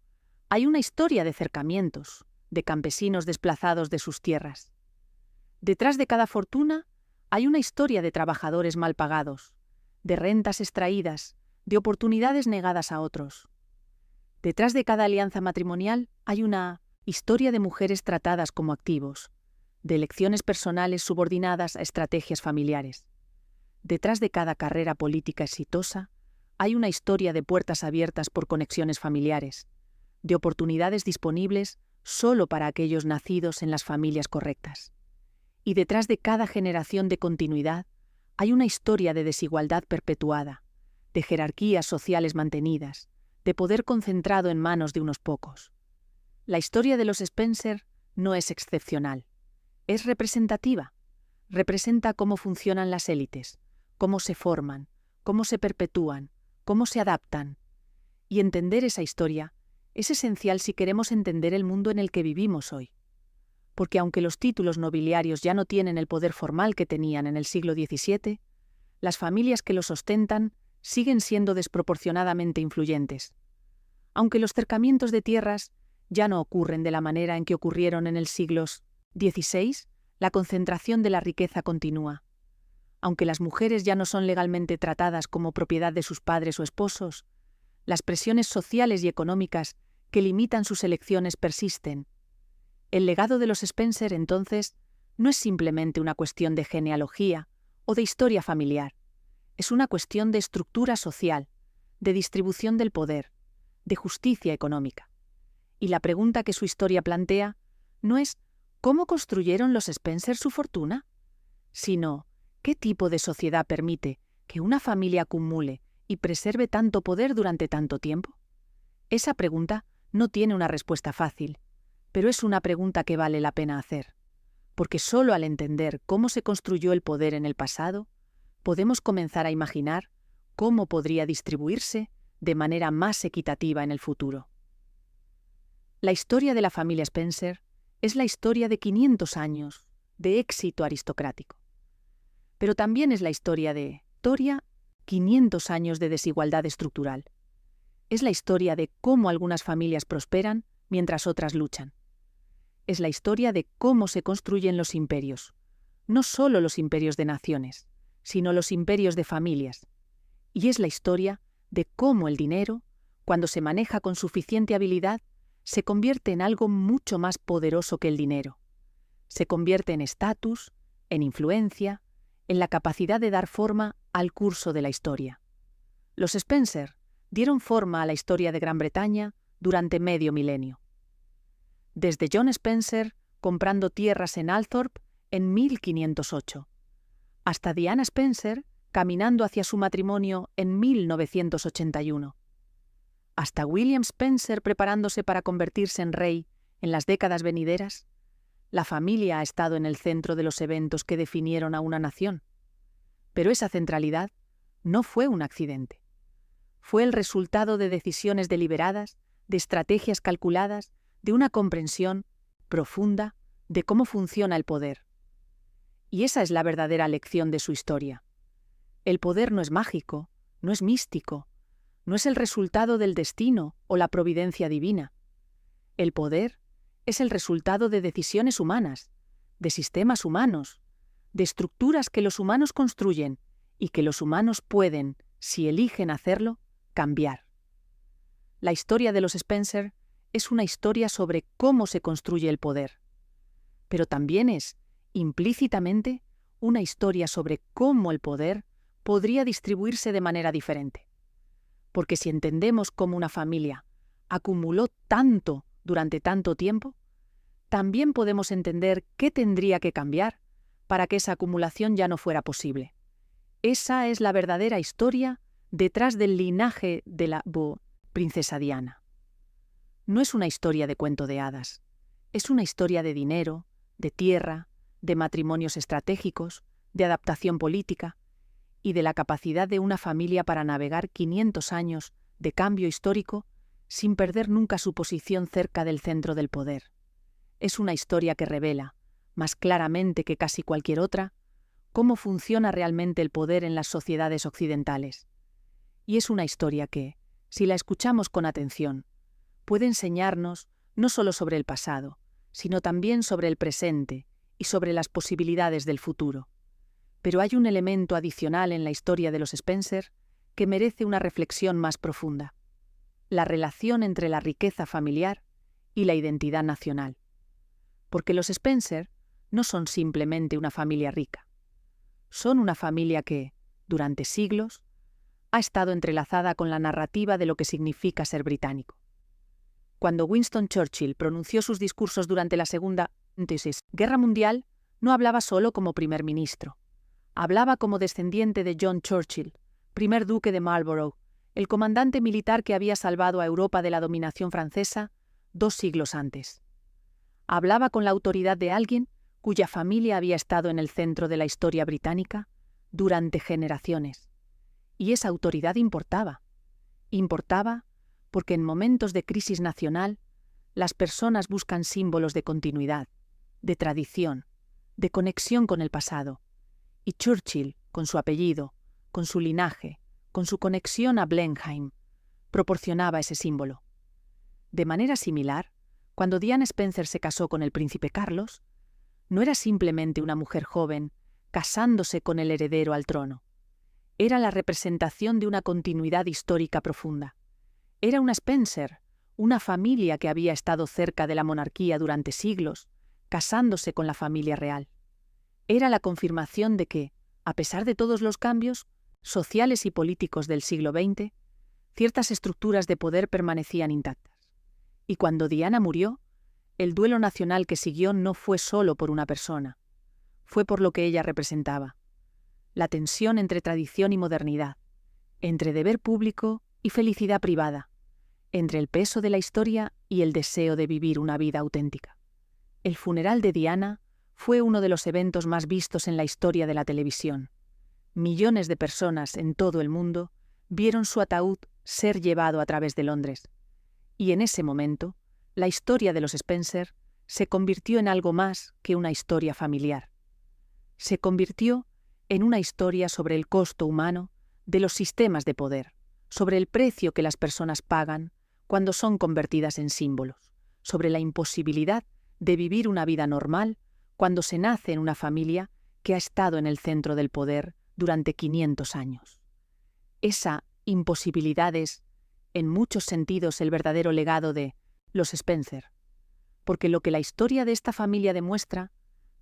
hay una historia de cercamientos, de campesinos desplazados de sus tierras. Detrás de cada fortuna hay una historia de trabajadores mal pagados, de rentas extraídas, de oportunidades negadas a otros. Detrás de cada alianza matrimonial hay una historia de mujeres tratadas como activos, de elecciones personales subordinadas a estrategias familiares. Detrás de cada carrera política exitosa hay una historia de puertas abiertas por conexiones familiares, de oportunidades disponibles solo para aquellos nacidos en las familias correctas. Y detrás de cada generación de continuidad hay una historia de desigualdad perpetuada, de jerarquías sociales mantenidas, de poder concentrado en manos de unos pocos. La historia de los Spencer no es excepcional, es representativa. Representa cómo funcionan las élites, cómo se forman, cómo se perpetúan, cómo se adaptan. Y entender esa historia es esencial si queremos entender el mundo en el que vivimos hoy. Porque aunque los títulos nobiliarios ya no tienen el poder formal que tenían en el siglo XVII, las familias que los ostentan siguen siendo desproporcionadamente influyentes. Aunque los cercamientos de tierras ya no ocurren de la manera en que ocurrieron en el siglo XVI, la concentración de la riqueza continúa. Aunque las mujeres ya no son legalmente tratadas como propiedad de sus padres o esposos, las presiones sociales y económicas que limitan sus elecciones persisten. El legado de los Spencer, entonces, no es simplemente una cuestión de genealogía o de historia familiar. Es una cuestión de estructura social, de distribución del poder, de justicia económica. Y la pregunta que su historia plantea no es ¿cómo construyeron los Spencer su fortuna?, sino ¿qué tipo de sociedad permite que una familia acumule y preserve tanto poder durante tanto tiempo? Esa pregunta no tiene una respuesta fácil, pero es una pregunta que vale la pena hacer, porque solo al entender cómo se construyó el poder en el pasado, podemos comenzar a imaginar cómo podría distribuirse de manera más equitativa en el futuro. La historia de la familia Spencer es la historia de 500 años de éxito aristocrático, pero también es la historia de 500 años de desigualdad estructural. Es la historia de cómo algunas familias prosperan mientras otras luchan. Es la historia de cómo se construyen los imperios, no solo los imperios de naciones, sino los imperios de familias. Y es la historia de cómo el dinero, cuando se maneja con suficiente habilidad, se convierte en algo mucho más poderoso que el dinero. Se convierte en estatus, en influencia, en la capacidad de dar forma al curso de la historia. Los Spencer dieron forma a la historia de Gran Bretaña durante medio milenio. Desde John Spencer comprando tierras en Althorp en 1508, hasta Diana Spencer caminando hacia su matrimonio en 1981, hasta William Spencer preparándose para convertirse en rey en las décadas venideras, la familia ha estado en el centro de los eventos que definieron a una nación. Pero esa centralidad no fue un accidente. Fue el resultado de decisiones deliberadas, de estrategias calculadas, de una comprensión profunda de cómo funciona el poder. Y esa es la verdadera lección de su historia. El poder no es mágico, no es místico, no es el resultado del destino o la providencia divina. El poder es el resultado de decisiones humanas, de sistemas humanos, de estructuras que los humanos construyen y que los humanos pueden, si eligen hacerlo, cambiar. La historia de los Spencer es una historia sobre cómo se construye el poder, pero también es, implícitamente, una historia sobre cómo el poder podría distribuirse de manera diferente. Porque si entendemos cómo una familia acumuló tanto durante tanto tiempo, también podemos entender qué tendría que cambiar para que esa acumulación ya no fuera posible. Esa es la verdadera historia detrás del linaje de la princesa Diana. No es una historia de cuento de hadas, es una historia de dinero, de tierra, de matrimonios estratégicos, de adaptación política y de la capacidad de una familia para navegar 500 años de cambio histórico sin perder nunca su posición cerca del centro del poder. Es una historia que revela, más claramente que casi cualquier otra, cómo funciona realmente el poder en las sociedades occidentales. Y es una historia que, si la escuchamos con atención, puede enseñarnos no solo sobre el pasado, sino también sobre el presente y sobre las posibilidades del futuro. Pero hay un elemento adicional en la historia de los Spencer que merece una reflexión más profunda: la relación entre la riqueza familiar y la identidad nacional. Porque los Spencer no son simplemente una familia rica. Son una familia que, durante siglos, ha estado entrelazada con la narrativa de lo que significa ser británico. Cuando Winston Churchill pronunció sus discursos durante la Segunda Guerra Mundial, no hablaba solo como primer ministro. Hablaba como descendiente de John Churchill, primer duque de Marlborough, el comandante militar que había salvado a Europa de la dominación francesa 2 siglos antes. Hablaba con la autoridad de alguien cuya familia había estado en el centro de la historia británica durante generaciones. Y esa autoridad importaba. Importaba porque en momentos de crisis nacional, las personas buscan símbolos de continuidad, de tradición, de conexión con el pasado. Y Churchill, con su apellido, con su linaje, con su conexión a Blenheim, proporcionaba ese símbolo. De manera similar, cuando Diana Spencer se casó con el príncipe Carlos, no era simplemente una mujer joven casándose con el heredero al trono. Era la representación de una continuidad histórica profunda. Era una Spencer, una familia que había estado cerca de la monarquía durante siglos, casándose con la familia real. Era la confirmación de que, a pesar de todos los cambios sociales y políticos del siglo XX, ciertas estructuras de poder permanecían intactas. Y cuando Diana murió, el duelo nacional que siguió no fue solo por una persona, fue por lo que ella representaba: la tensión entre tradición y modernidad, entre deber público y felicidad privada, entre el peso de la historia y el deseo de vivir una vida auténtica. El funeral de Diana fue uno de los eventos más vistos en la historia de la televisión. Millones de personas en todo el mundo vieron su ataúd ser llevado a través de Londres. Y en ese momento, la historia de los Spencer se convirtió en algo más que una historia familiar. Se convirtió en una historia sobre el costo humano de los sistemas de poder, sobre el precio que las personas pagan cuando son convertidas en símbolos, sobre la imposibilidad de vivir una vida normal cuando se nace en una familia que ha estado en el centro del poder durante 500 años. Esa imposibilidad es, en muchos sentidos, el verdadero legado de los Spencer, porque lo que la historia de esta familia demuestra,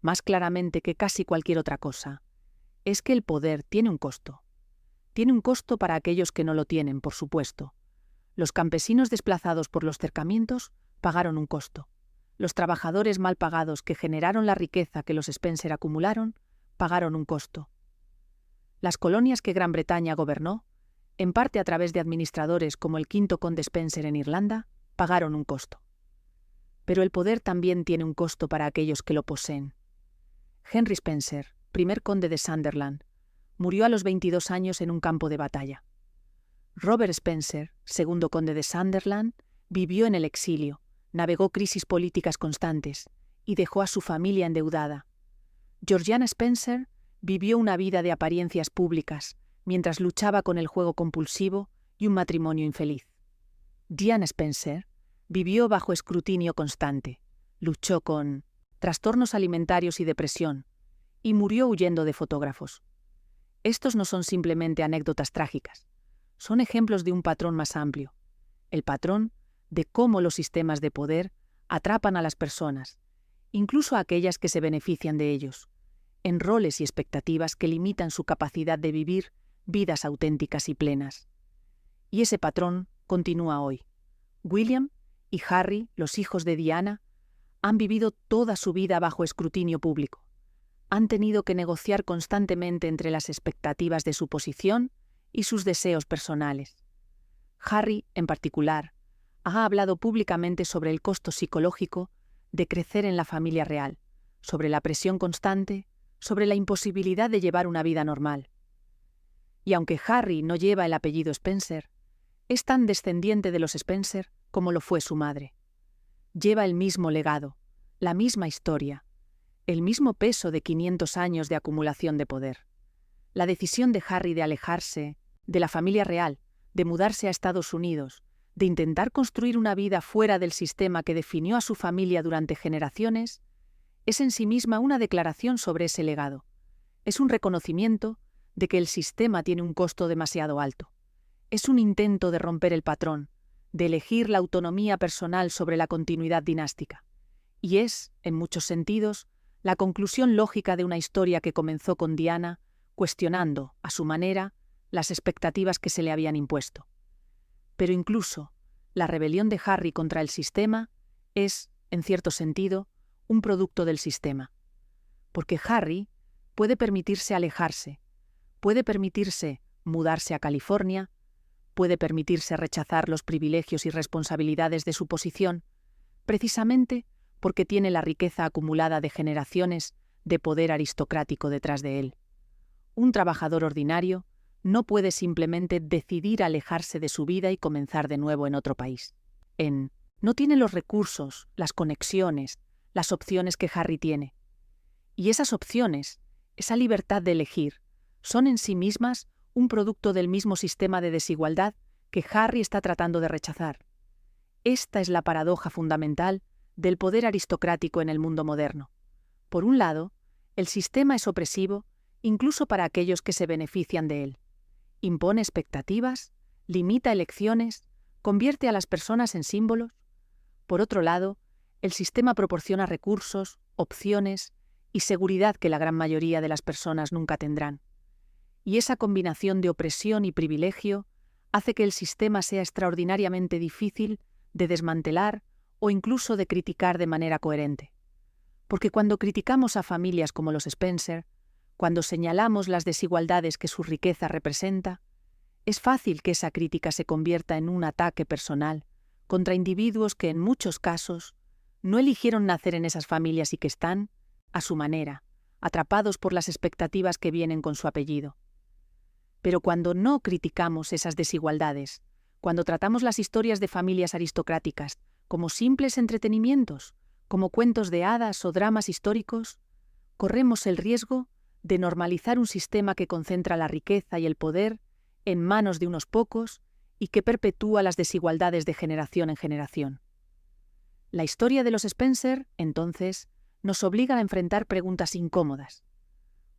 más claramente que casi cualquier otra cosa, es que el poder tiene un costo. Tiene un costo para aquellos que no lo tienen, por supuesto. Los campesinos desplazados por los cercamientos pagaron un costo. Los trabajadores mal pagados que generaron la riqueza que los Spencer acumularon pagaron un costo. Las colonias que Gran Bretaña gobernó, en parte a través de administradores como el quinto conde Spencer en Irlanda, pagaron un costo. Pero el poder también tiene un costo para aquellos que lo poseen. Henry Spencer, primer conde de Sunderland, murió a los 22 años en un campo de batalla. Robert Spencer, segundo conde de Sunderland, vivió en el exilio, navegó crisis políticas constantes y dejó a su familia endeudada. Georgiana Spencer vivió una vida de apariencias públicas mientras luchaba con el juego compulsivo y un matrimonio infeliz. Diana Spencer vivió bajo escrutinio constante, luchó con trastornos alimentarios y depresión, y murió huyendo de fotógrafos. Estos no son simplemente anécdotas trágicas, son ejemplos de un patrón más amplio, el patrón de cómo los sistemas de poder atrapan a las personas, incluso a aquellas que se benefician de ellos, en roles y expectativas que limitan su capacidad de vivir vidas auténticas y plenas. Y ese patrón continúa hoy. William y Harry, los hijos de Diana, han vivido toda su vida bajo escrutinio público. Han tenido que negociar constantemente entre las expectativas de su posición y sus deseos personales. Harry, en particular, ha hablado públicamente sobre el costo psicológico de crecer en la familia real, sobre la presión constante, sobre la imposibilidad de llevar una vida normal. Y aunque Harry no lleva el apellido Spencer, es tan descendiente de los Spencer como lo fue su madre. Lleva el mismo legado, la misma historia, el mismo peso de 500 años de acumulación de poder. La decisión de Harry de alejarse de la familia real, de mudarse a Estados Unidos, de intentar construir una vida fuera del sistema que definió a su familia durante generaciones, es en sí misma una declaración sobre ese legado. Es un reconocimiento de que el sistema tiene un costo demasiado alto. Es un intento de romper el patrón, de elegir la autonomía personal sobre la continuidad dinástica. Y es, en muchos sentidos, la conclusión lógica de una historia que comenzó con Diana, cuestionando, a su manera, las expectativas que se le habían impuesto. Pero incluso, la rebelión de Harry contra el sistema es, en cierto sentido, un producto del sistema. Porque Harry puede permitirse alejarse, puede permitirse mudarse a California, puede permitirse rechazar los privilegios y responsabilidades de su posición, precisamente porque tiene la riqueza acumulada de generaciones de poder aristocrático detrás de él. Un trabajador ordinario no puede simplemente decidir alejarse de su vida y comenzar de nuevo en otro país. No tiene los recursos, las conexiones, las opciones que Harry tiene. Y esas opciones, esa libertad de elegir, son en sí mismas un producto del mismo sistema de desigualdad que Harry está tratando de rechazar. Esta es la paradoja fundamental del poder aristocrático en el mundo moderno. Por un lado, el sistema es opresivo incluso para aquellos que se benefician de él. Impone expectativas, limita elecciones, convierte a las personas en símbolos. Por otro lado, el sistema proporciona recursos, opciones y seguridad que la gran mayoría de las personas nunca tendrán. Y esa combinación de opresión y privilegio hace que el sistema sea extraordinariamente difícil de desmantelar o incluso de criticar de manera coherente. Porque cuando criticamos a familias como los Spencer, cuando señalamos las desigualdades que su riqueza representa, es fácil que esa crítica se convierta en un ataque personal contra individuos que en muchos casos no eligieron nacer en esas familias y que están, a su manera, atrapados por las expectativas que vienen con su apellido. Pero cuando no criticamos esas desigualdades, cuando tratamos las historias de familias aristocráticas como simples entretenimientos, como cuentos de hadas o dramas históricos, corremos el riesgo de normalizar un sistema que concentra la riqueza y el poder en manos de unos pocos y que perpetúa las desigualdades de generación en generación. La historia de los Spencer, entonces, nos obliga a enfrentar preguntas incómodas.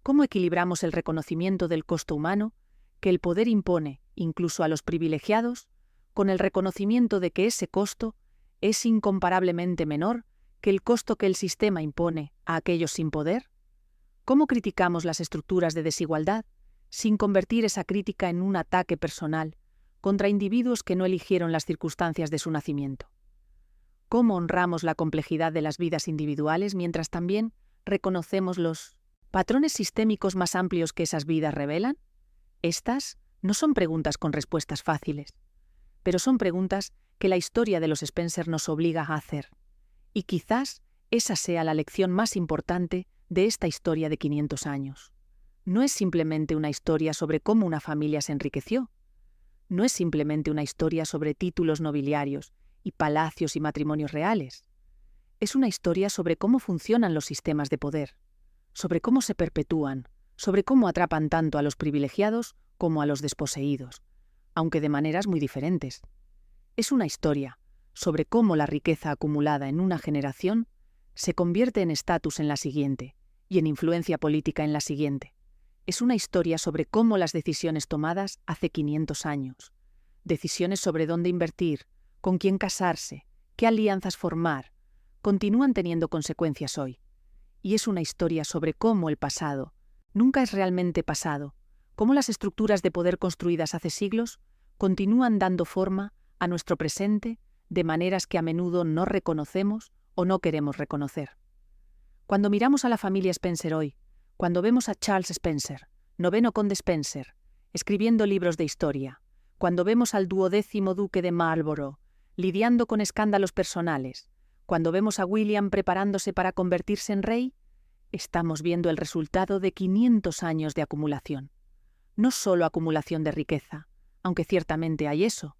¿Cómo equilibramos el reconocimiento del costo humano que el poder impone, incluso a los privilegiados, con el reconocimiento de que ese costo es incomparablemente menor que el costo que el sistema impone a aquellos sin poder? ¿Cómo criticamos las estructuras de desigualdad sin convertir esa crítica en un ataque personal contra individuos que no eligieron las circunstancias de su nacimiento? ¿Cómo honramos la complejidad de las vidas individuales mientras también reconocemos los patrones sistémicos más amplios que esas vidas revelan? Estas no son preguntas con respuestas fáciles, pero son preguntas que la historia de los Spencer nos obliga a hacer. Y quizás esa sea la lección más importante de esta historia de 500 años. No es simplemente una historia sobre cómo una familia se enriqueció. No es simplemente una historia sobre títulos nobiliarios y palacios y matrimonios reales. Es una historia sobre cómo funcionan los sistemas de poder, sobre cómo se perpetúan, sobre cómo atrapan tanto a los privilegiados como a los desposeídos, aunque de maneras muy diferentes. Es una historia sobre cómo la riqueza acumulada en una generación se convierte en estatus en la siguiente y en influencia política en la siguiente. Es una historia sobre cómo las decisiones tomadas hace 500 años, decisiones sobre dónde invertir, con quién casarse, qué alianzas formar, continúan teniendo consecuencias hoy. Y es una historia sobre cómo el pasado nunca es realmente pasado, cómo las estructuras de poder construidas hace siglos continúan dando forma a nuestro presente de maneras que a menudo no reconocemos o no queremos reconocer. Cuando miramos a la familia Spencer hoy, cuando vemos a Charles Spencer, noveno conde Spencer, escribiendo libros de historia, cuando vemos al 12º duque de Marlborough lidiando con escándalos personales, cuando vemos a William preparándose para convertirse en rey, estamos viendo el resultado de 500 años de acumulación. No solo acumulación de riqueza, aunque ciertamente hay eso,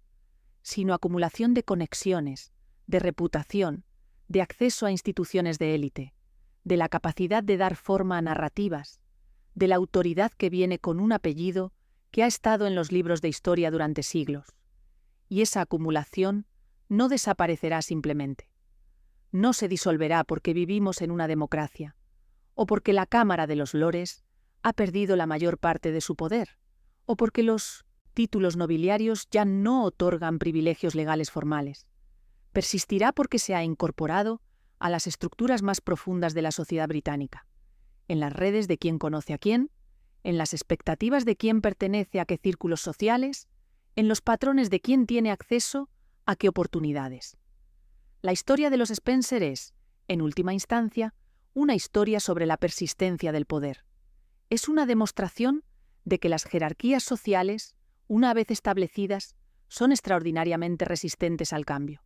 sino acumulación de conexiones, de reputación, de acceso a instituciones de élite, de la capacidad de dar forma a narrativas, de la autoridad que viene con un apellido que ha estado en los libros de historia durante siglos. y esa acumulación no desaparecerá simplemente. No se disolverá porque vivimos en una democracia, o porque la Cámara de los Lores ha perdido la mayor parte de su poder, o porque los títulos nobiliarios ya no otorgan privilegios legales formales. Persistirá porque se ha incorporado a las estructuras más profundas de la sociedad británica, en las redes de quién conoce a quién, en las expectativas de quién pertenece a qué círculos sociales, en los patrones de quién tiene acceso a qué oportunidades. La historia de los Spencer es, en última instancia, una historia sobre la persistencia del poder. Es una demostración de que las jerarquías sociales, una vez establecidas, son extraordinariamente resistentes al cambio.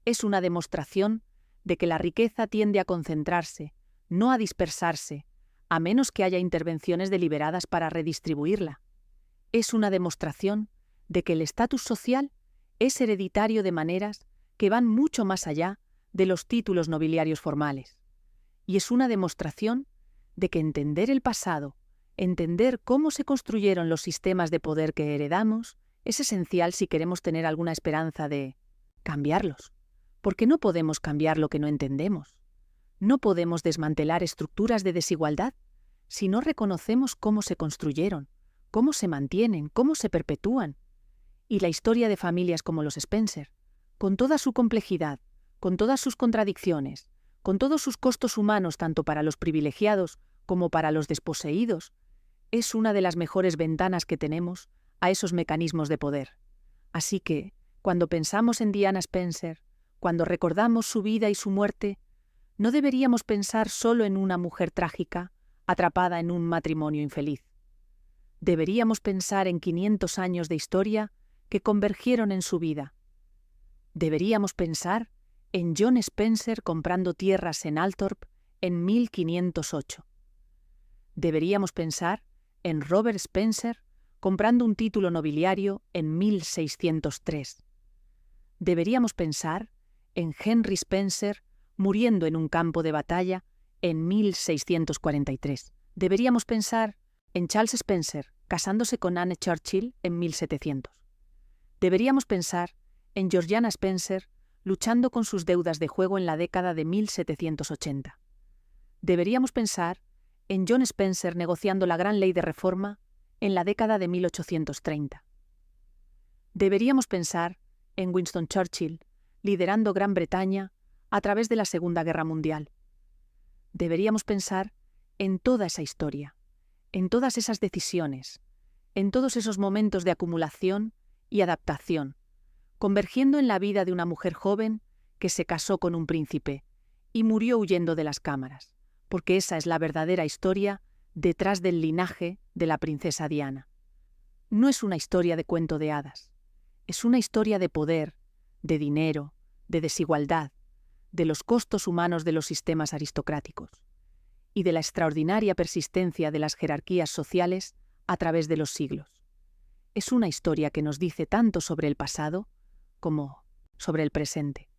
Es una demostración de que la riqueza tiende a concentrarse, no a dispersarse, a menos que haya intervenciones deliberadas para redistribuirla. Es una demostración de que el estatus social es hereditario de maneras que van mucho más allá de los títulos nobiliarios formales. Y es una demostración de que entender el pasado, entender cómo se construyeron los sistemas de poder que heredamos, es esencial si queremos tener alguna esperanza de cambiarlos. Porque no podemos cambiar lo que no entendemos. No podemos desmantelar estructuras de desigualdad si no reconocemos cómo se construyeron, cómo se mantienen, cómo se perpetúan. Y la historia de familias como los Spencer, con toda su complejidad, con todas sus contradicciones, con todos sus costos humanos tanto para los privilegiados como para los desposeídos, es una de las mejores ventanas que tenemos a esos mecanismos de poder. Así que, cuando pensamos en Diana Spencer, cuando recordamos su vida y su muerte, no deberíamos pensar solo en una mujer trágica, atrapada en un matrimonio infeliz. Deberíamos pensar en 500 años de historia que convergieron en su vida. Deberíamos pensar en John Spencer comprando tierras en Althorp en 1508. Deberíamos pensar en Robert Spencer comprando un título nobiliario en 1603. Deberíamos pensar en Henry Spencer muriendo en un campo de batalla en 1643. Deberíamos pensar en Charles Spencer casándose con Anne Churchill en 1700. Deberíamos pensar en Georgiana Spencer luchando con sus deudas de juego en la década de 1780. Deberíamos pensar en John Spencer negociando la Gran Ley de Reforma en la década de 1830. Deberíamos pensar en Winston Churchill liderando Gran Bretaña a través de la Segunda Guerra Mundial. Deberíamos pensar en toda esa historia, en todas esas decisiones, en todos esos momentos de acumulación y adaptación, convergiendo en la vida de una mujer joven que se casó con un príncipe y murió huyendo de las cámaras, porque esa es la verdadera historia detrás del linaje de la princesa Diana. No es una historia de cuento de hadas, es una historia de poder, de dinero, de desigualdad, de los costos humanos de los sistemas aristocráticos y de la extraordinaria persistencia de las jerarquías sociales a través de los siglos. Es una historia que nos dice tanto sobre el pasado como sobre el presente,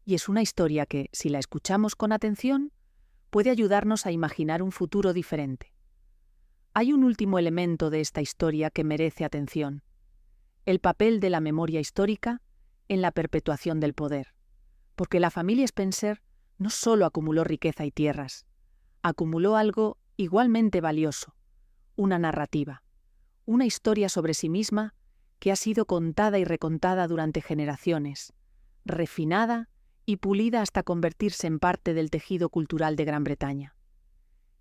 y es una historia que, si la escuchamos con atención, puede ayudarnos a imaginar un futuro diferente. Hay un último elemento de esta historia que merece atención: el papel de la memoria histórica en la perpetuación del poder. Porque la familia Spencer no solo acumuló riqueza y tierras, acumuló algo igualmente valioso, una narrativa, una historia sobre sí misma que ha sido contada y recontada durante generaciones, refinada y pulida hasta convertirse en parte del tejido cultural de Gran Bretaña.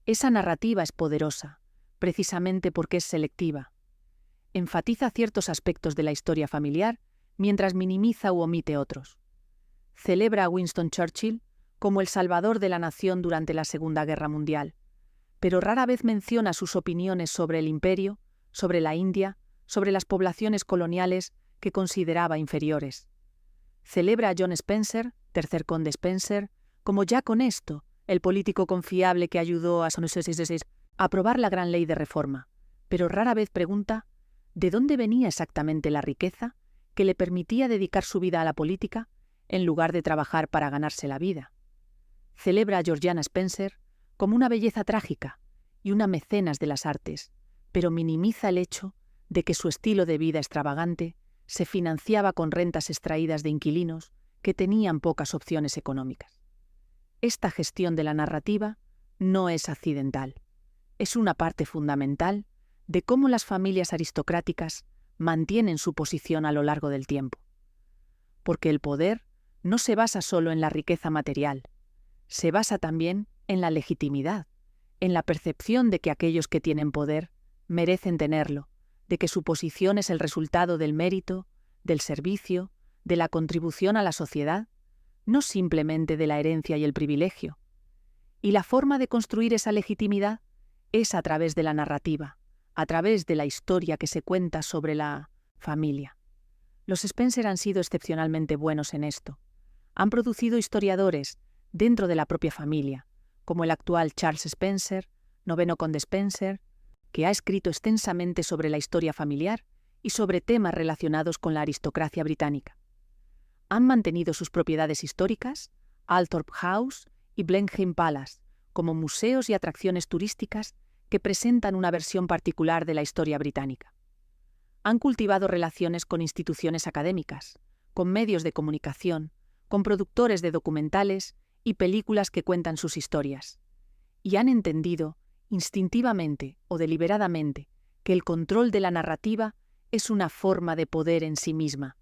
Esa narrativa es poderosa, precisamente porque es selectiva. Enfatiza ciertos aspectos de la historia familiar mientras minimiza u omite otros. Celebra a Winston Churchill como el salvador de la nación durante la Segunda Guerra Mundial, pero rara vez menciona sus opiniones sobre el imperio, sobre la India, sobre las poblaciones coloniales que consideraba inferiores. Celebra a John Spencer, tercer conde Spencer, como Jack Honesto, el político confiable que ayudó a aprobar la Gran Ley de Reforma, pero rara vez pregunta ¿de dónde venía exactamente la riqueza que le permitía dedicar su vida a la política en lugar de trabajar para ganarse la vida? Celebra a Georgiana Spencer como una belleza trágica y una mecenas de las artes, pero minimiza el hecho de que su estilo de vida extravagante se financiaba con rentas extraídas de inquilinos que tenían pocas opciones económicas. Esta gestión de la narrativa no es accidental, es una parte fundamental de cómo las familias aristocráticas mantienen su posición a lo largo del tiempo. Porque el poder no se basa solo en la riqueza material, se basa también en la legitimidad, en la percepción de que aquellos que tienen poder merecen tenerlo, de que su posición es el resultado del mérito, del servicio, de la contribución a la sociedad, no simplemente de la herencia y el privilegio. Y la forma de construir esa legitimidad es a través de la narrativa, a través de la historia que se cuenta sobre la familia. Los Spencer han sido excepcionalmente buenos en esto. Han producido historiadores dentro de la propia familia, como el actual Charles Spencer, noveno conde Spencer, que ha escrito extensamente sobre la historia familiar y sobre temas relacionados con la aristocracia británica. Han mantenido sus propiedades históricas, Althorp House y Blenheim Palace, como museos y atracciones turísticas que presentan una versión particular de la historia británica. Han cultivado relaciones con instituciones académicas, con medios de comunicación, con productores de documentales y películas que cuentan sus historias. Y han entendido, instintivamente o deliberadamente, que el control de la narrativa es una forma de poder en sí misma.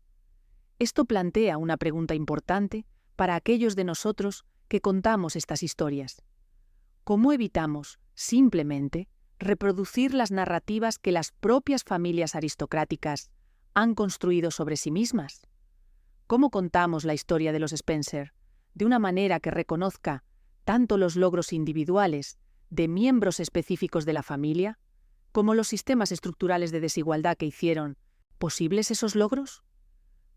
Esto plantea una pregunta importante para aquellos de nosotros que contamos estas historias. ¿Cómo evitamos, simplemente, reproducir las narrativas que las propias familias aristocráticas han construido sobre sí mismas? ¿Cómo contamos la historia de los Spencer de una manera que reconozca tanto los logros individuales de miembros específicos de la familia, como los sistemas estructurales de desigualdad que hicieron posibles esos logros?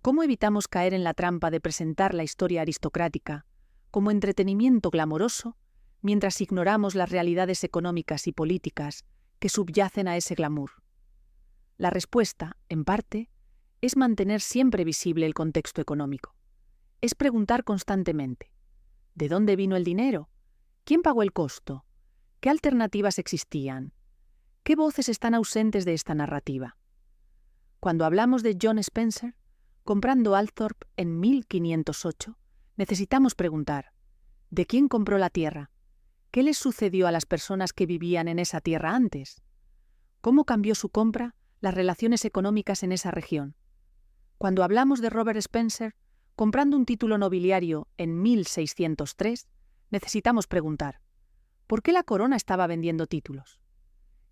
¿Cómo evitamos caer en la trampa de presentar la historia aristocrática como entretenimiento glamoroso, mientras ignoramos las realidades económicas y políticas que subyacen a ese glamour? La respuesta, en parte, es mantener siempre visible el contexto económico. Es preguntar constantemente: ¿de dónde vino el dinero? ¿Quién pagó el costo? ¿Qué alternativas existían? ¿Qué voces están ausentes de esta narrativa? Cuando hablamos de John Spencer, comprando Althorp en 1508, necesitamos preguntar: ¿de quién compró la tierra? ¿Qué les sucedió a las personas que vivían en esa tierra antes? ¿Cómo cambió su compra las relaciones económicas en esa región? Cuando hablamos de Robert Spencer, comprando un título nobiliario en 1603, necesitamos preguntar: ¿por qué la corona estaba vendiendo títulos?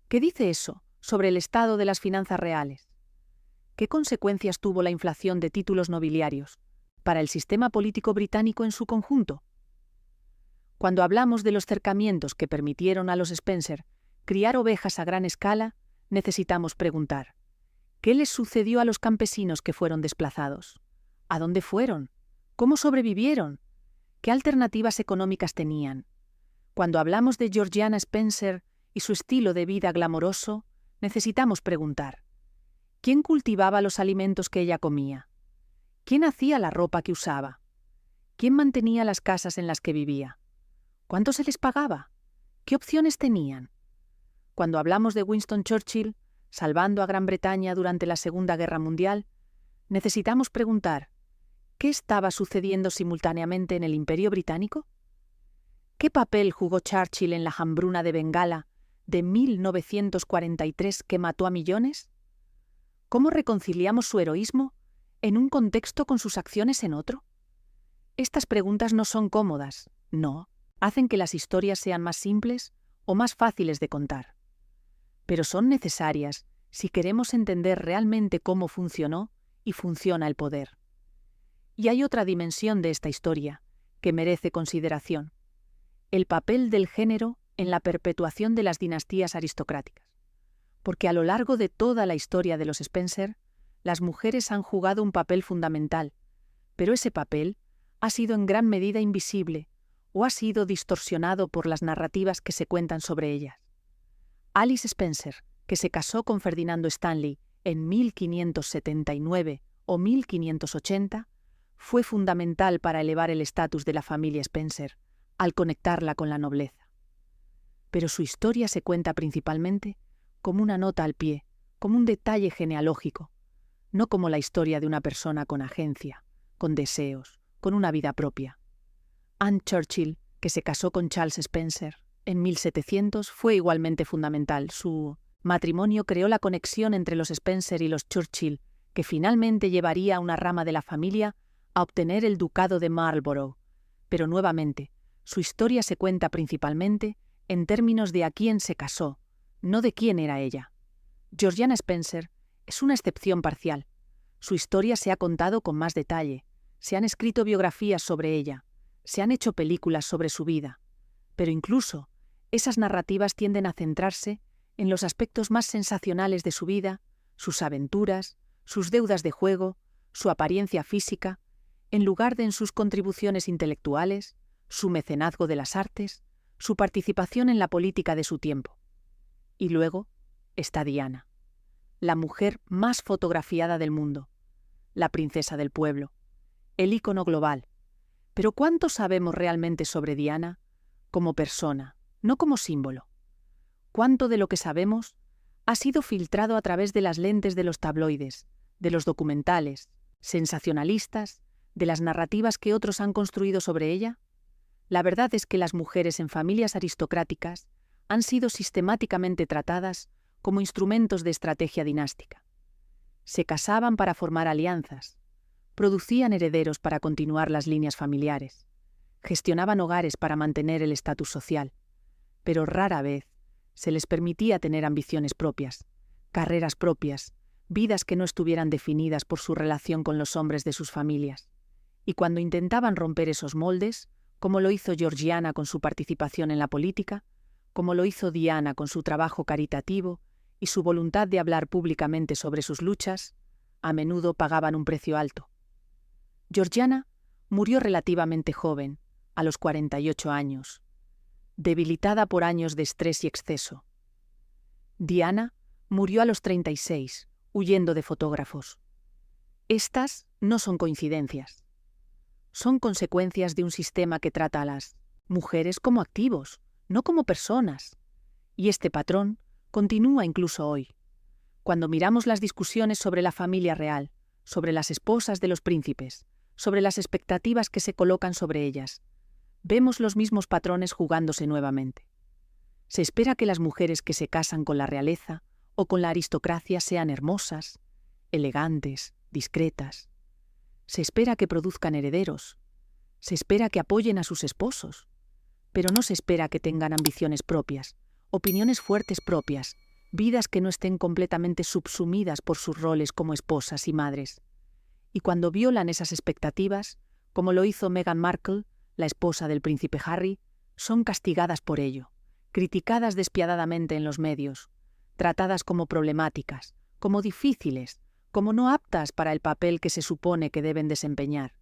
¿Qué dice eso sobre el estado de las finanzas reales? ¿Qué consecuencias tuvo la inflación de títulos nobiliarios para el sistema político británico en su conjunto? Cuando hablamos de los cercamientos que permitieron a los Spencer criar ovejas a gran escala, necesitamos preguntar: ¿qué les sucedió a los campesinos que fueron desplazados? ¿A dónde fueron? ¿Cómo sobrevivieron? ¿Qué alternativas económicas tenían? Cuando hablamos de Georgiana Spencer y su estilo de vida glamoroso, necesitamos preguntar: ¿quién cultivaba los alimentos que ella comía? ¿Quién hacía la ropa que usaba? ¿Quién mantenía las casas en las que vivía? ¿Cuánto se les pagaba? ¿Qué opciones tenían? Cuando hablamos de Winston Churchill, salvando a Gran Bretaña durante la Segunda Guerra Mundial, necesitamos preguntar: ¿qué estaba sucediendo simultáneamente en el Imperio Británico? ¿Qué papel jugó Churchill en la hambruna de Bengala de 1943 que mató a millones? ¿Cómo reconciliamos su heroísmo en un contexto con sus acciones en otro? Estas preguntas no son cómodas, no, hacen que las historias sean más simples o más fáciles de contar. Pero son necesarias si queremos entender realmente cómo funcionó y funciona el poder. Y hay otra dimensión de esta historia que merece consideración: el papel del género en la perpetuación de las dinastías aristocráticas. Porque a lo largo de toda la historia de los Spencer, las mujeres han jugado un papel fundamental, pero ese papel ha sido en gran medida invisible o ha sido distorsionado por las narrativas que se cuentan sobre ellas. Alice Spencer, que se casó con Ferdinando Stanley en 1579 o 1580, fue fundamental para elevar el estatus de la familia Spencer, al conectarla con la nobleza. Pero su historia se cuenta principalmente como una nota al pie, como un detalle genealógico. no como la historia de una persona con agencia, con deseos, con una vida propia. Anne Churchill, que se casó con Charles Spencer en 1700, fue igualmente fundamental. Su matrimonio creó la conexión entre los Spencer y los Churchill, que finalmente llevaría a una rama de la familia a obtener el ducado de Marlborough. Pero nuevamente, su historia se cuenta principalmente en términos de a quién se casó, no de quién era ella. Georgiana Spencer es una excepción parcial. Su historia se ha contado con más detalle, se han escrito biografías sobre ella, se han hecho películas sobre su vida, pero incluso esas narrativas tienden a centrarse en los aspectos más sensacionales de su vida, sus aventuras, sus deudas de juego, su apariencia física, en lugar de en sus contribuciones intelectuales, su mecenazgo de las artes, su participación en la política de su tiempo. Y luego está Diana, la mujer más fotografiada del mundo, la princesa del pueblo, el ícono global. Pero ¿cuánto sabemos realmente sobre Diana como persona, no como símbolo? ¿Cuánto de lo que sabemos ha sido filtrado a través de las lentes de los tabloides, de los documentales, sensacionalistas, de las narrativas que otros han construido sobre ella? La verdad es que las mujeres en familias aristocráticas han sido sistemáticamente tratadas como instrumentos de estrategia dinástica. Se casaban para formar alianzas, producían herederos para continuar las líneas familiares, gestionaban hogares para mantener el estatus social, pero rara vez se les permitía tener ambiciones propias, carreras propias, vidas que no estuvieran definidas por su relación con los hombres de sus familias. Y cuando intentaban romper esos moldes, como lo hizo Georgiana con su participación en la política, como lo hizo Diana con su trabajo caritativo y su voluntad de hablar públicamente sobre sus luchas, a menudo pagaban un precio alto. Georgiana murió relativamente joven, a los 48 años, debilitada por años de estrés y exceso. Diana murió a los 36, huyendo de fotógrafos. Estas no son coincidencias. Son consecuencias de un sistema que trata a las mujeres como activos, no como personas. Y este patrón continúa incluso hoy. Cuando miramos las discusiones sobre la familia real, sobre las esposas de los príncipes, sobre las expectativas que se colocan sobre ellas, vemos los mismos patrones jugándose nuevamente. Se espera que las mujeres que se casan con la realeza o con la aristocracia sean hermosas, elegantes, discretas. Se espera que produzcan herederos. Se espera que apoyen a sus esposos. Pero no se espera que tengan ambiciones propias, opiniones fuertes propias, vidas que no estén completamente subsumidas por sus roles como esposas y madres. Y cuando violan esas expectativas, como lo hizo Meghan Markle, la esposa del príncipe Harry, son castigadas por ello, criticadas despiadadamente en los medios, tratadas como problemáticas, como difíciles, como no aptas para el papel que se supone que deben desempeñar.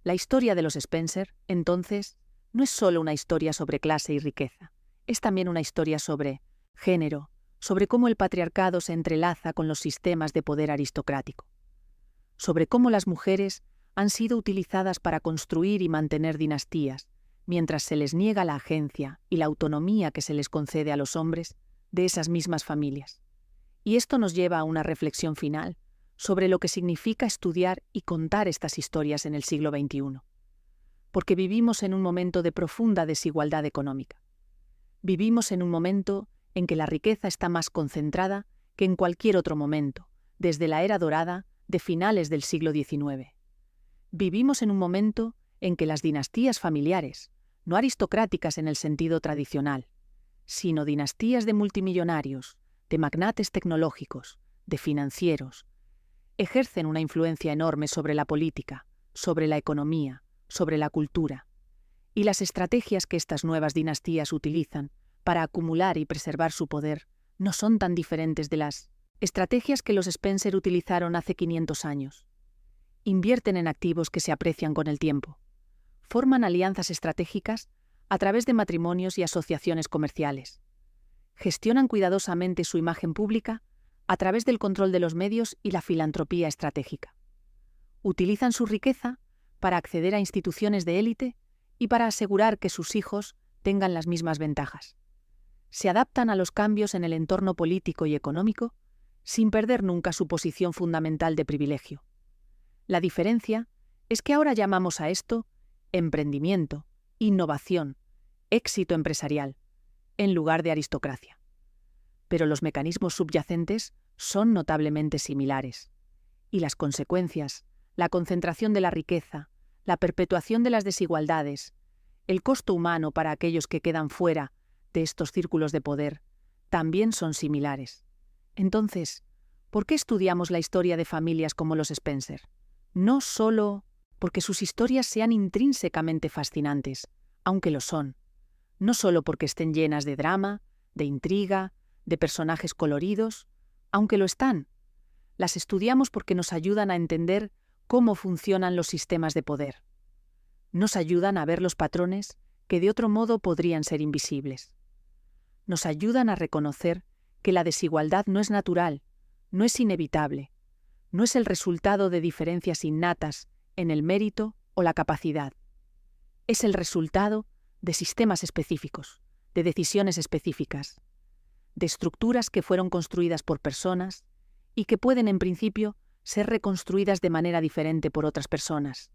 La historia de los Spencer, entonces, no es solo una historia sobre clase y riqueza, es también una historia sobre género, sobre cómo el patriarcado se entrelaza con los sistemas de poder aristocrático, sobre cómo las mujeres han sido utilizadas para construir y mantener dinastías, mientras se les niega la agencia y la autonomía que se les concede a los hombres de esas mismas familias. Y esto nos lleva a una reflexión final sobre lo que significa estudiar y contar estas historias en el siglo XXI. Porque vivimos en un momento de profunda desigualdad económica. Vivimos en un momento en que la riqueza está más concentrada que en cualquier otro momento, desde la era dorada de finales del siglo XIX. Vivimos en un momento en que las dinastías familiares, no aristocráticas en el sentido tradicional, sino dinastías de multimillonarios, de magnates tecnológicos, de financieros, ejercen una influencia enorme sobre la política, sobre la economía, sobre la cultura, y las estrategias que estas nuevas dinastías utilizan para acumular y preservar su poder no son tan diferentes de las estrategias que los Spencer utilizaron hace 500 años. Invierten en activos que se aprecian con el tiempo. Forman alianzas estratégicas a través de matrimonios y asociaciones comerciales. Gestionan cuidadosamente su imagen pública a través del control de los medios y la filantropía estratégica. Utilizan su riqueza para acceder a instituciones de élite y para asegurar que sus hijos tengan las mismas ventajas. Se adaptan a los cambios en el entorno político y económico sin perder nunca su posición fundamental de privilegio. La diferencia es que ahora llamamos a esto emprendimiento, innovación, éxito empresarial, en lugar de aristocracia. Pero los mecanismos subyacentes son notablemente similares, y las consecuencias, la concentración de la riqueza, la perpetuación de las desigualdades, el costo humano para aquellos que quedan fuera de estos círculos de poder, también son similares. Entonces, ¿por qué estudiamos la historia de familias como los Spencer? No solo porque sus historias sean intrínsecamente fascinantes, aunque lo son. No solo porque estén llenas de drama, de intriga, de personajes coloridos, aunque lo están. Las estudiamos porque nos ayudan a entender cómo funcionan los sistemas de poder. Nos ayudan a ver los patrones que de otro modo podrían ser invisibles. Nos ayudan a reconocer que la desigualdad no es natural, no es inevitable, no es el resultado de diferencias innatas en el mérito o la capacidad. Es el resultado de sistemas específicos, de decisiones específicas, de estructuras que fueron construidas por personas y que pueden, en principio, ser reconstruidas de manera diferente por otras personas.